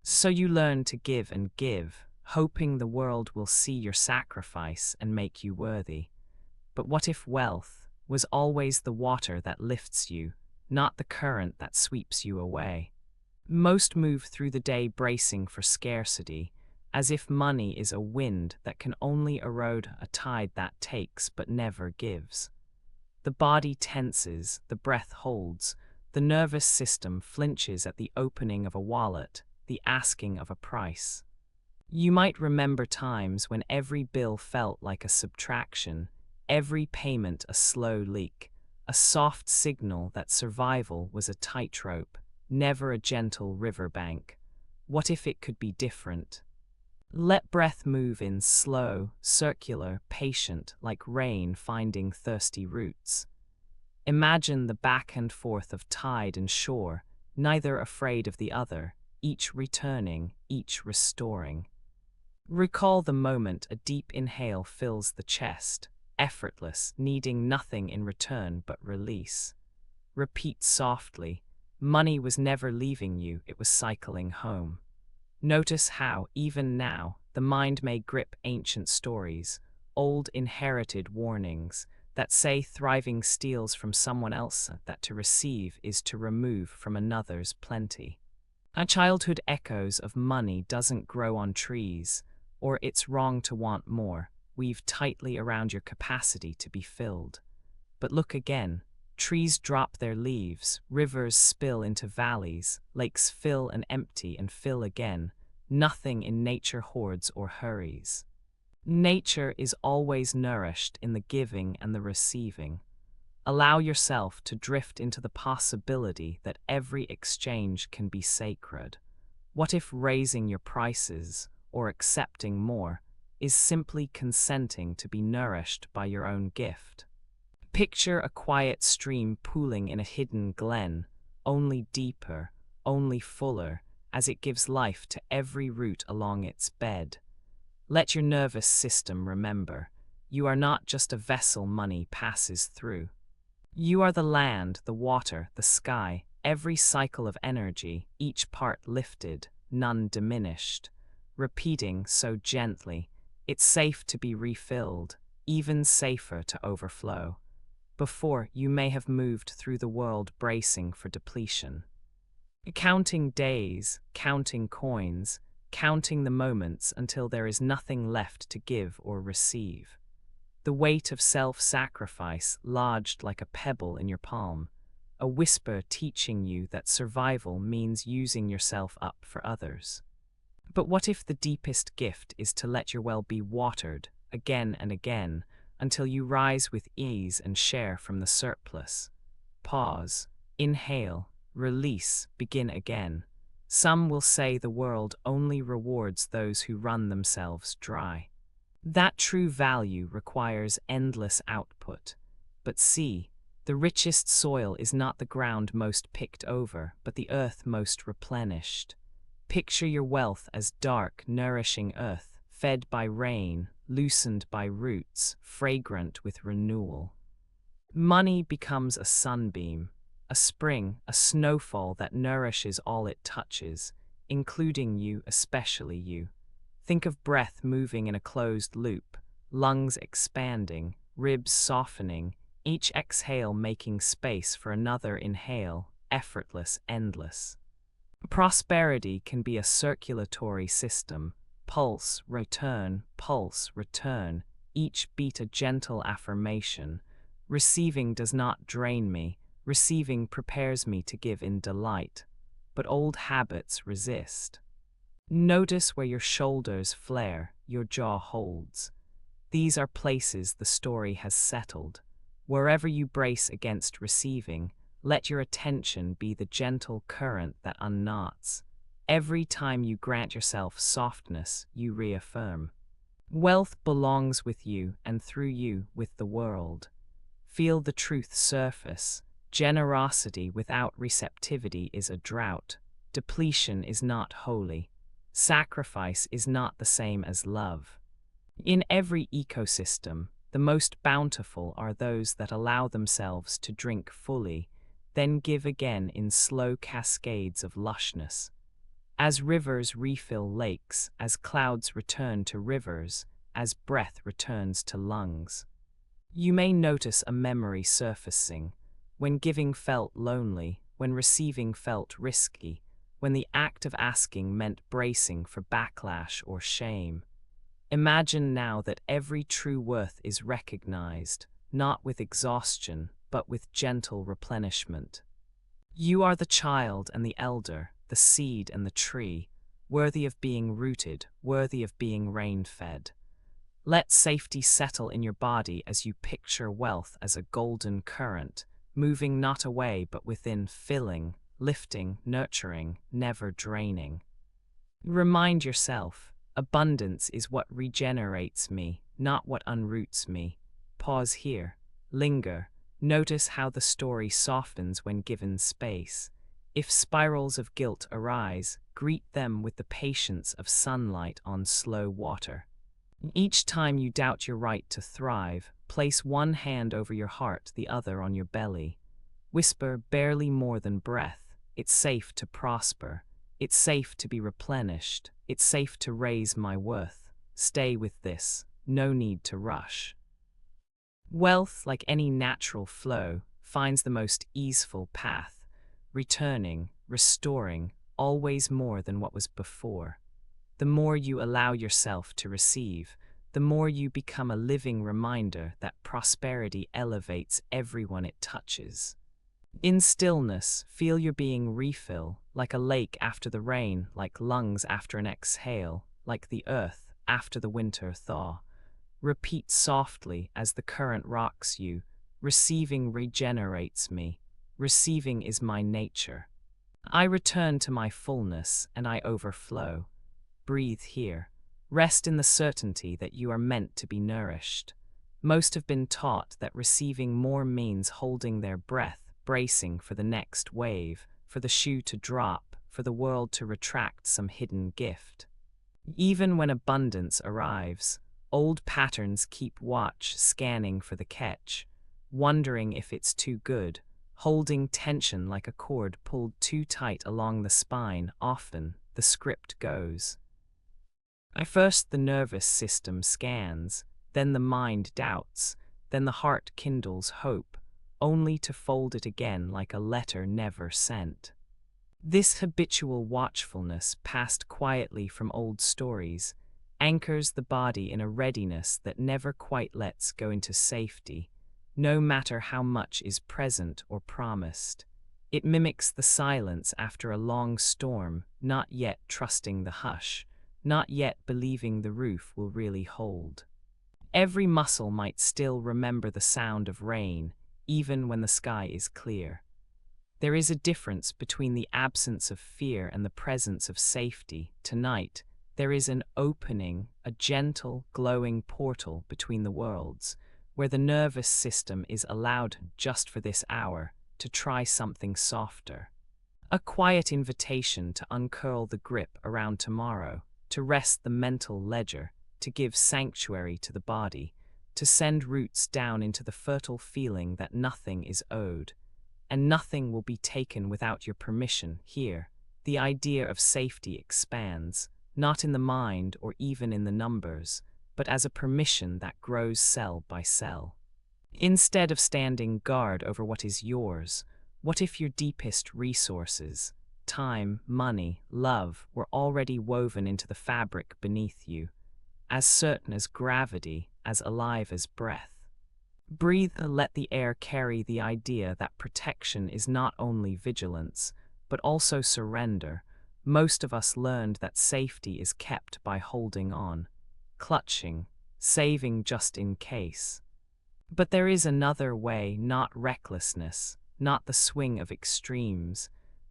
So you learn to give and give, hoping the world will see your sacrifice and make you worthy. But what if wealth was always the water that lifts you, not the current that sweeps you away? Most move through the day bracing for scarcity, as if money is a wind that can only erode a tide that takes but never gives. The body tenses, the breath holds, the nervous system flinches at the opening of a wallet, the asking of a price. You might remember times when every bill felt like a subtraction, every payment a slow leak, a soft signal that survival was a tightrope, never a gentle riverbank. What if it could be different? Let breath move in slow, circular, patient, like rain finding thirsty roots. Imagine the back and forth of tide and shore, neither afraid of the other, each returning, each restoring. Recall the moment a deep inhale fills the chest, effortless, needing nothing in return but release. Repeat softly, money was never leaving you, it was cycling home. Notice how, even now, the mind may grip ancient stories, old inherited warnings, that say thriving steals from someone else, that to receive is to remove from another's plenty. Our childhood echoes of money doesn't grow on trees, or it's wrong to want more, weave tightly around your capacity to be filled. But look again. Trees drop their leaves, rivers spill into valleys, lakes fill and empty and fill again. Nothing in nature hoards or hurries. Nature is always nourished in the giving and the receiving. Allow yourself to drift into the possibility that every exchange can be sacred. What if raising your prices, or accepting more, is simply consenting to be nourished by your own gift? Picture a quiet stream pooling in a hidden glen, only deeper, only fuller, as it gives life to every root along its bed. Let your nervous system remember, you are not just a vessel money passes through. You are the land, the water, the sky, every cycle of energy, each part lifted, none diminished. Repeating so gently, it's safe to be refilled, even safer to overflow. Before, you may have moved through the world bracing for depletion. Counting days, counting coins, counting the moments until there is nothing left to give or receive. The weight of self-sacrifice lodged like a pebble in your palm, a whisper teaching you that survival means using yourself up for others. But what if the deepest gift is to let your well be watered, again and again, until you rise with ease and share from the surplus? Pause, inhale, release, begin again. Some will say the world only rewards those who run themselves dry. That true value requires endless output. But see, the richest soil is not the ground most picked over, but the earth most replenished. Picture your wealth as dark, nourishing earth, fed by rain, loosened by roots, fragrant with renewal. Money becomes a sunbeam, a spring, a snowfall that nourishes all it touches, including you, especially you. Think of breath moving in a closed loop, lungs expanding, ribs softening, each exhale making space for another inhale, effortless, endless. Prosperity can be a circulatory system, pulse, return, each beat a gentle affirmation. Receiving does not drain me, receiving prepares me to give in delight, but old habits resist. Notice where your shoulders flare, your jaw holds. These are places the story has settled. Wherever you brace against receiving, let your attention be the gentle current that unknots. Every time you grant yourself softness, you reaffirm. Wealth belongs with you and through you with the world. Feel the truth surface. Generosity without receptivity is a drought. Depletion is not holy. Sacrifice is not the same as love. In every ecosystem, the most bountiful are those that allow themselves to drink fully, then give again in slow cascades of lushness. As rivers refill lakes, as clouds return to rivers, as breath returns to lungs. You may notice a memory surfacing, when giving felt lonely, when receiving felt risky, when the act of asking meant bracing for backlash or shame. Imagine now that every true worth is recognized, not with exhaustion, but with gentle replenishment. You are the child and the elder, the seed and the tree, worthy of being rooted, worthy of being rain-fed. Let safety settle in your body as you picture wealth as a golden current, moving not away but within, filling, lifting, nurturing, never draining. Remind yourself, abundance is what regenerates me, not what unroots me. Pause here. Linger. Notice how the story softens when given space. If spirals of guilt arise, greet them with the patience of sunlight on slow water. Each time you doubt your right to thrive, place one hand over your heart, the other on your belly. Whisper barely more than breath, it's safe to prosper. It's safe to be replenished. It's safe to raise my worth. Stay with this. No need to rush. Wealth, like any natural flow, finds the most easeful path, returning, restoring, always more than what was before. The more you allow yourself to receive, the more you become a living reminder that prosperity elevates everyone it touches. In stillness, feel your being refill, like a lake after the rain, like lungs after an exhale, like the earth after the winter thaw. Repeat softly as the current rocks you, receiving regenerates me, receiving is my nature. I return to my fullness and I overflow. Breathe here. Rest in the certainty that you are meant to be nourished. Most have been taught that receiving more means holding their breath, bracing for the next wave, for the shoe to drop, for the world to retract some hidden gift. Even when abundance arrives, old patterns keep watch, scanning for the catch, wondering if it's too good, holding tension like a cord pulled too tight along the spine. Often, the script goes. First the nervous system scans, then the mind doubts, then the heart kindles hope, only to fold it again like a letter never sent. This habitual watchfulness, passed quietly from old stories, anchors the body in a readiness that never quite lets go into safety, no matter how much is present or promised. It mimics the silence after a long storm, not yet trusting the hush, not yet believing the roof will really hold. Every muscle might still remember the sound of rain, even when the sky is clear. There is a difference between the absence of fear and the presence of safety. Tonight, there is an opening, a gentle, glowing portal between the worlds, where the nervous system is allowed, just for this hour, to try something softer. A quiet invitation to uncurl the grip around tomorrow, to rest the mental ledger, to give sanctuary to the body, to send roots down into the fertile feeling that nothing is owed, and nothing will be taken without your permission. Here, the idea of safety expands, not in the mind or even in the numbers, but as a permission that grows cell by cell. Instead of standing guard over what is yours, what if your deepest resources, time, money, love, were already woven into the fabric beneath you, as certain as gravity, as alive as breath? Breathe and let the air carry the idea that protection is not only vigilance, but also surrender. Most of us learned that safety is kept by holding on, clutching, saving just in case. But there is another way, not recklessness, not the swing of extremes,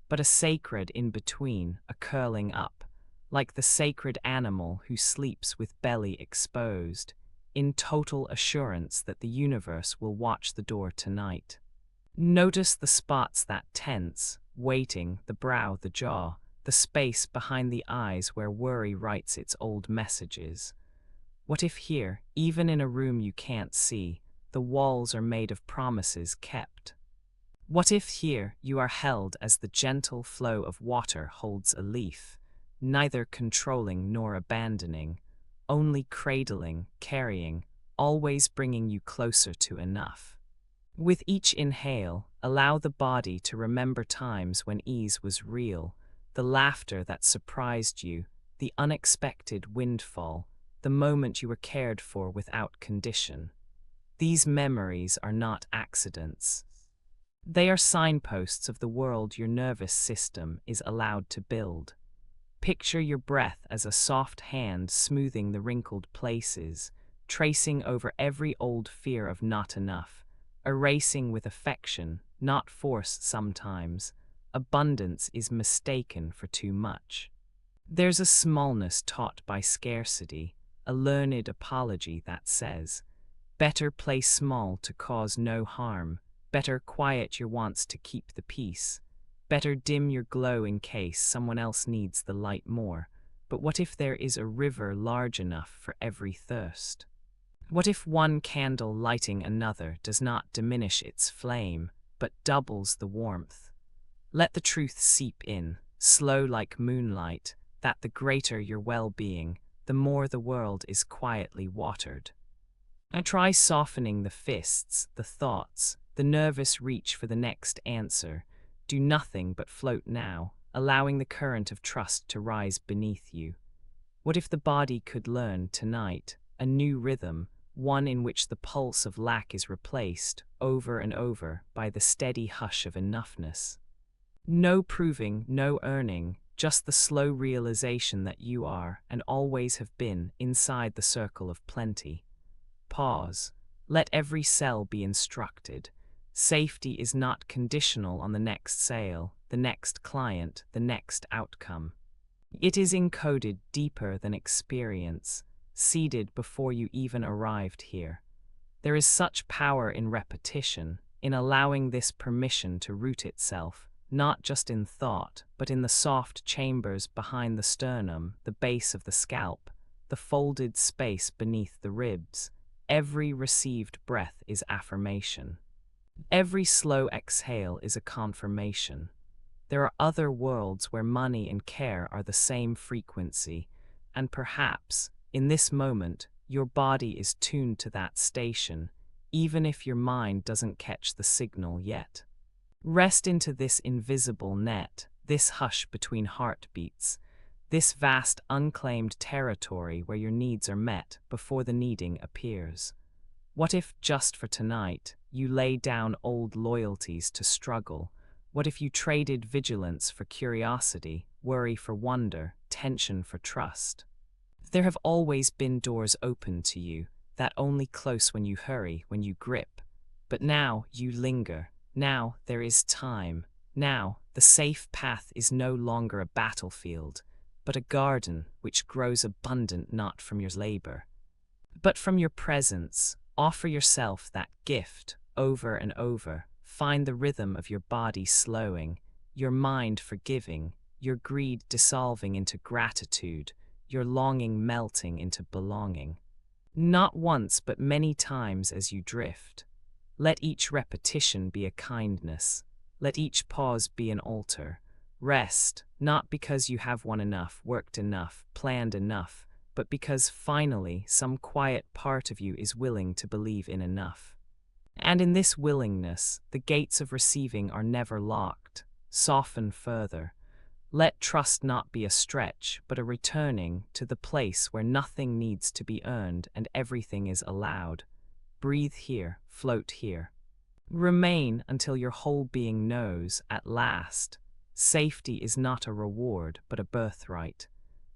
but a sacred in-between, a curling up, like the sacred animal who sleeps with belly exposed. in total assurance that the universe will watch the door tonight. Notice the spots that tense, waiting, the brow, the jaw, the space behind the eyes where worry writes its old messages. What if here, even in a room you can't see, the walls are made of promises kept? What if here you are held as the gentle flow of water holds a leaf, neither controlling nor abandoning, only cradling, carrying, always bringing you closer to enough? With each inhale, allow the body to remember times when ease was real, the laughter that surprised you, the unexpected windfall, the moment you were cared for without condition. These memories are not accidents. They are signposts of the world your nervous system is allowed to build. Picture your breath as a soft hand smoothing the wrinkled places, tracing over every old fear of not enough, erasing with affection, not force sometimes. Abundance is mistaken for too much. There's a smallness taught by scarcity, a learned apology that says, better play small to cause no harm, better quiet your wants to keep the peace, better dim your glow in case someone else needs the light more. But what if there is a river large enough for every thirst? What if one candle lighting another does not diminish its flame, but doubles the warmth? Let the truth seep in, slow like moonlight, that the greater your well-being, the more the world is quietly watered. And try softening the fists, the thoughts, the nervous reach for the next answer. Do nothing but float now, allowing the current of trust to rise beneath you. What if the body could learn tonight a new rhythm, one in which the pulse of lack is replaced, over and over, by the steady hush of enoughness? No proving, no earning, just the slow realization that you are, and always have been, inside the circle of plenty. Pause. Let every cell be instructed. Safety is not conditional on the next sale, the next client, the next outcome. It is encoded deeper than experience, seeded before you even arrived here. There is such power in repetition, in allowing this permission to root itself, not just in thought, but in the soft chambers behind the sternum, the base of the scalp, the folded space beneath the ribs. Every received breath is affirmation. Every slow exhale is a confirmation. There are other worlds where money and care are the same frequency, and perhaps, in this moment, your body is tuned to that station, even if your mind doesn't catch the signal yet. Rest into this invisible net, this hush between heartbeats, this vast unclaimed territory where your needs are met before the needing appears. What if, just for tonight, you lay down old loyalties to struggle? What if you traded vigilance for curiosity, worry for wonder, tension for trust? There have always been doors open to you, that only close when you hurry, when you grip. But now you linger. Now there is time. Now the safe path is no longer a battlefield, but a garden which grows abundant not from your labor, but from your presence. Offer yourself that gift over and over. Find the rhythm of your body slowing, your mind forgiving, your greed dissolving into gratitude, your longing melting into belonging. Not once but many times as you drift. Let each repetition be a kindness. Let each pause be an altar. Rest, not because you have won enough, worked enough, planned enough, but because finally some quiet part of you is willing to believe in enough. And in this willingness, the gates of receiving are never locked. Soften further. Let trust not be a stretch, but a returning to the place where nothing needs to be earned and everything is allowed. Breathe here, float here. Remain until your whole being knows, at last, safety is not a reward, but a birthright.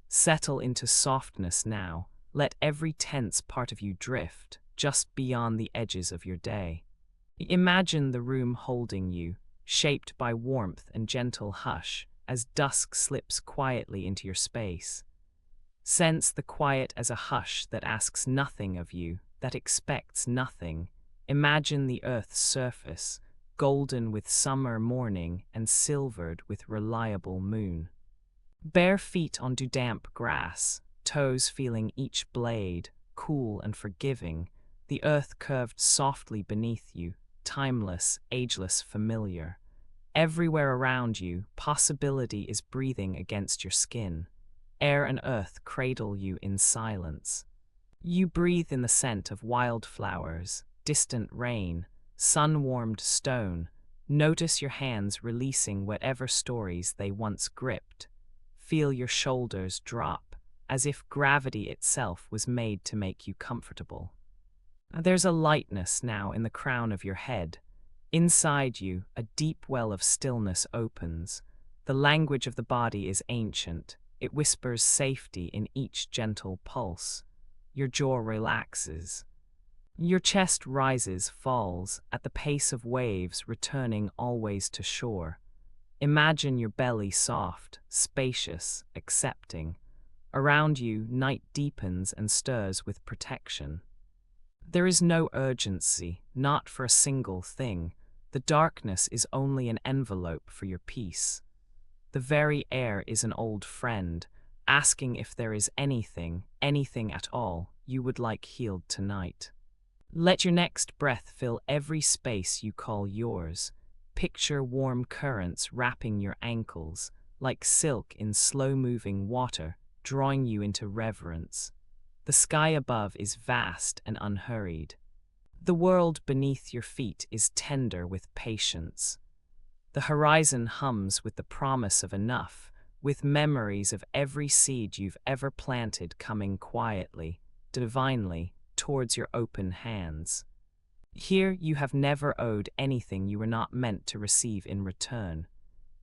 Settle into softness now. Let every tense part of you drift, just beyond the edges of your day. Imagine the room holding you, shaped by warmth and gentle hush, as dusk slips quietly into your space. Sense the quiet as a hush that asks nothing of you, that expects nothing. Imagine the earth's surface, golden with summer morning and silvered with reliable moon. Bare feet onto damp grass, toes feeling each blade, cool and forgiving, the earth curved softly beneath you, timeless, ageless, familiar. Everywhere around you, possibility is breathing against your skin. Air and earth cradle you in silence. You breathe in the scent of wildflowers, distant rain, sun-warmed stone. Notice your hands releasing whatever stories they once gripped. Feel your shoulders drop, as if gravity itself was made to make you comfortable. There's a lightness now in the crown of your head. Inside you, a deep well of stillness opens. The language of the body is ancient. It whispers safety in each gentle pulse. Your jaw relaxes. Your chest rises, falls, at the pace of waves returning always to shore. Imagine your belly soft, spacious, accepting. Around you, night deepens and stirs with protection. There is no urgency, not for a single thing. The darkness is only an envelope for your peace. The very air is an old friend, asking if there is anything at all, you would like healed tonight. Let your next breath fill every space you call yours. Picture warm currents wrapping your ankles, like silk in slow-moving water, drawing you into reverence. The sky above is vast and unhurried. The world beneath your feet is tender with patience. The horizon hums with the promise of enough, with memories of every seed you've ever planted coming quietly, divinely, towards your open hands. Here you have never owed anything you were not meant to receive in return.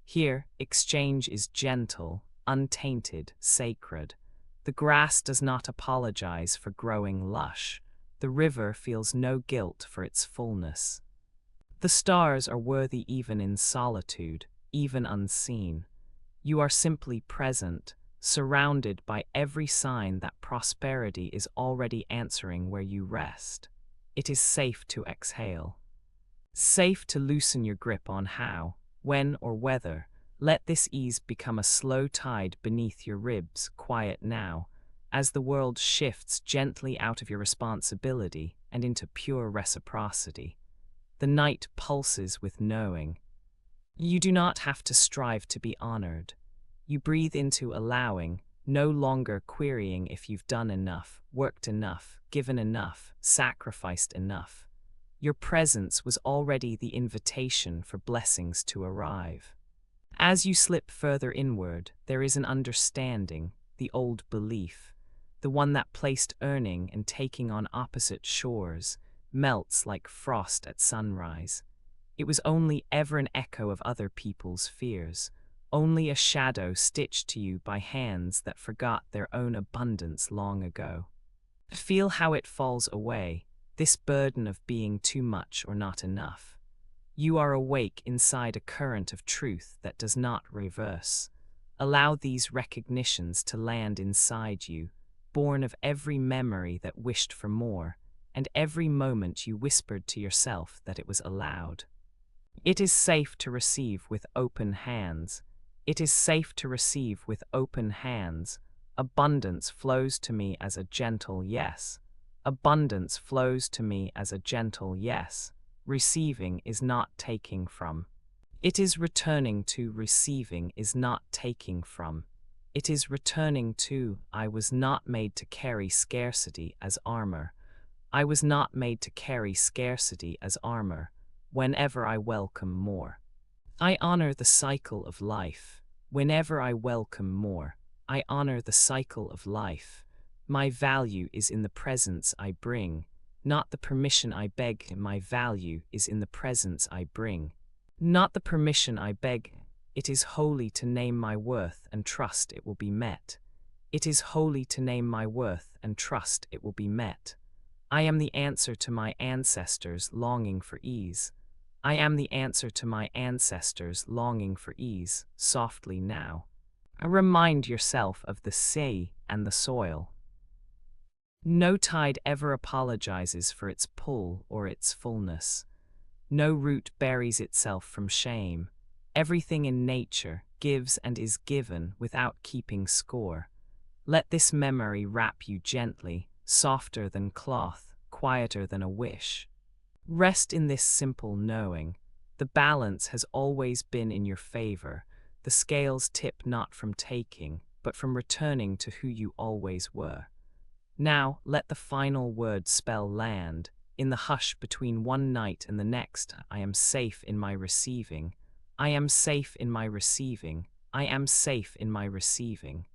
Here, exchange is gentle, untainted, sacred. The grass does not apologize for growing lush. The river feels no guilt for its fullness. The stars are worthy even in solitude, even unseen. You are simply present, surrounded by every sign that prosperity is already answering where you rest. It is safe to exhale. Safe to loosen your grip on how, when, or whether. Let this ease become a slow tide beneath your ribs, quiet now, as the world shifts gently out of your responsibility and into pure reciprocity. The night pulses with knowing. You do not have to strive to be honored. You breathe into allowing, no longer querying if you've done enough, worked enough, given enough, sacrificed enough. Your presence was already the invitation for blessings to arrive. As you slip further inward, there is an understanding, the old belief, the one that placed earning and taking on opposite shores, melts like frost at sunrise. It was only ever an echo of other people's fears, only a shadow stitched to you by hands that forgot their own abundance long ago. Feel how it falls away, this burden of being too much or not enough. You are awake inside a current of truth that does not reverse. Allow these recognitions to land inside you, born of every memory that wished for more, and every moment you whispered to yourself that it was allowed. It is safe to receive with open hands. It is safe to receive with open hands. Abundance flows to me as a gentle yes. Abundance flows to me as a gentle yes. Receiving is not taking from. It is returning to. Receiving is not taking from. It is returning to. I was not made to carry scarcity as armor. I was not made to carry scarcity as armor. Whenever I welcome more, I honor the cycle of life. Whenever I welcome more, I honor the cycle of life. My value is in the presence I bring, not the permission I beg. My value is in the presence I bring, not the permission I beg. It is holy to name my worth and trust it will be met. It is holy to name my worth and trust it will be met. I am the answer to my ancestors longing for ease. I am the answer to my ancestors longing for ease, softly now. Remind yourself of the sea and the soil. No tide ever apologizes for its pull or its fullness. No root buries itself from shame. Everything in nature gives and is given without keeping score. Let this memory wrap you gently, softer than cloth, quieter than a wish. Rest in this simple knowing. The balance has always been in your favor. The scales tip not from taking, but from returning to who you always were. Now, let the final word spell land. In the hush between one night and the next, I am safe in my receiving. I am safe in my receiving. I am safe in my receiving.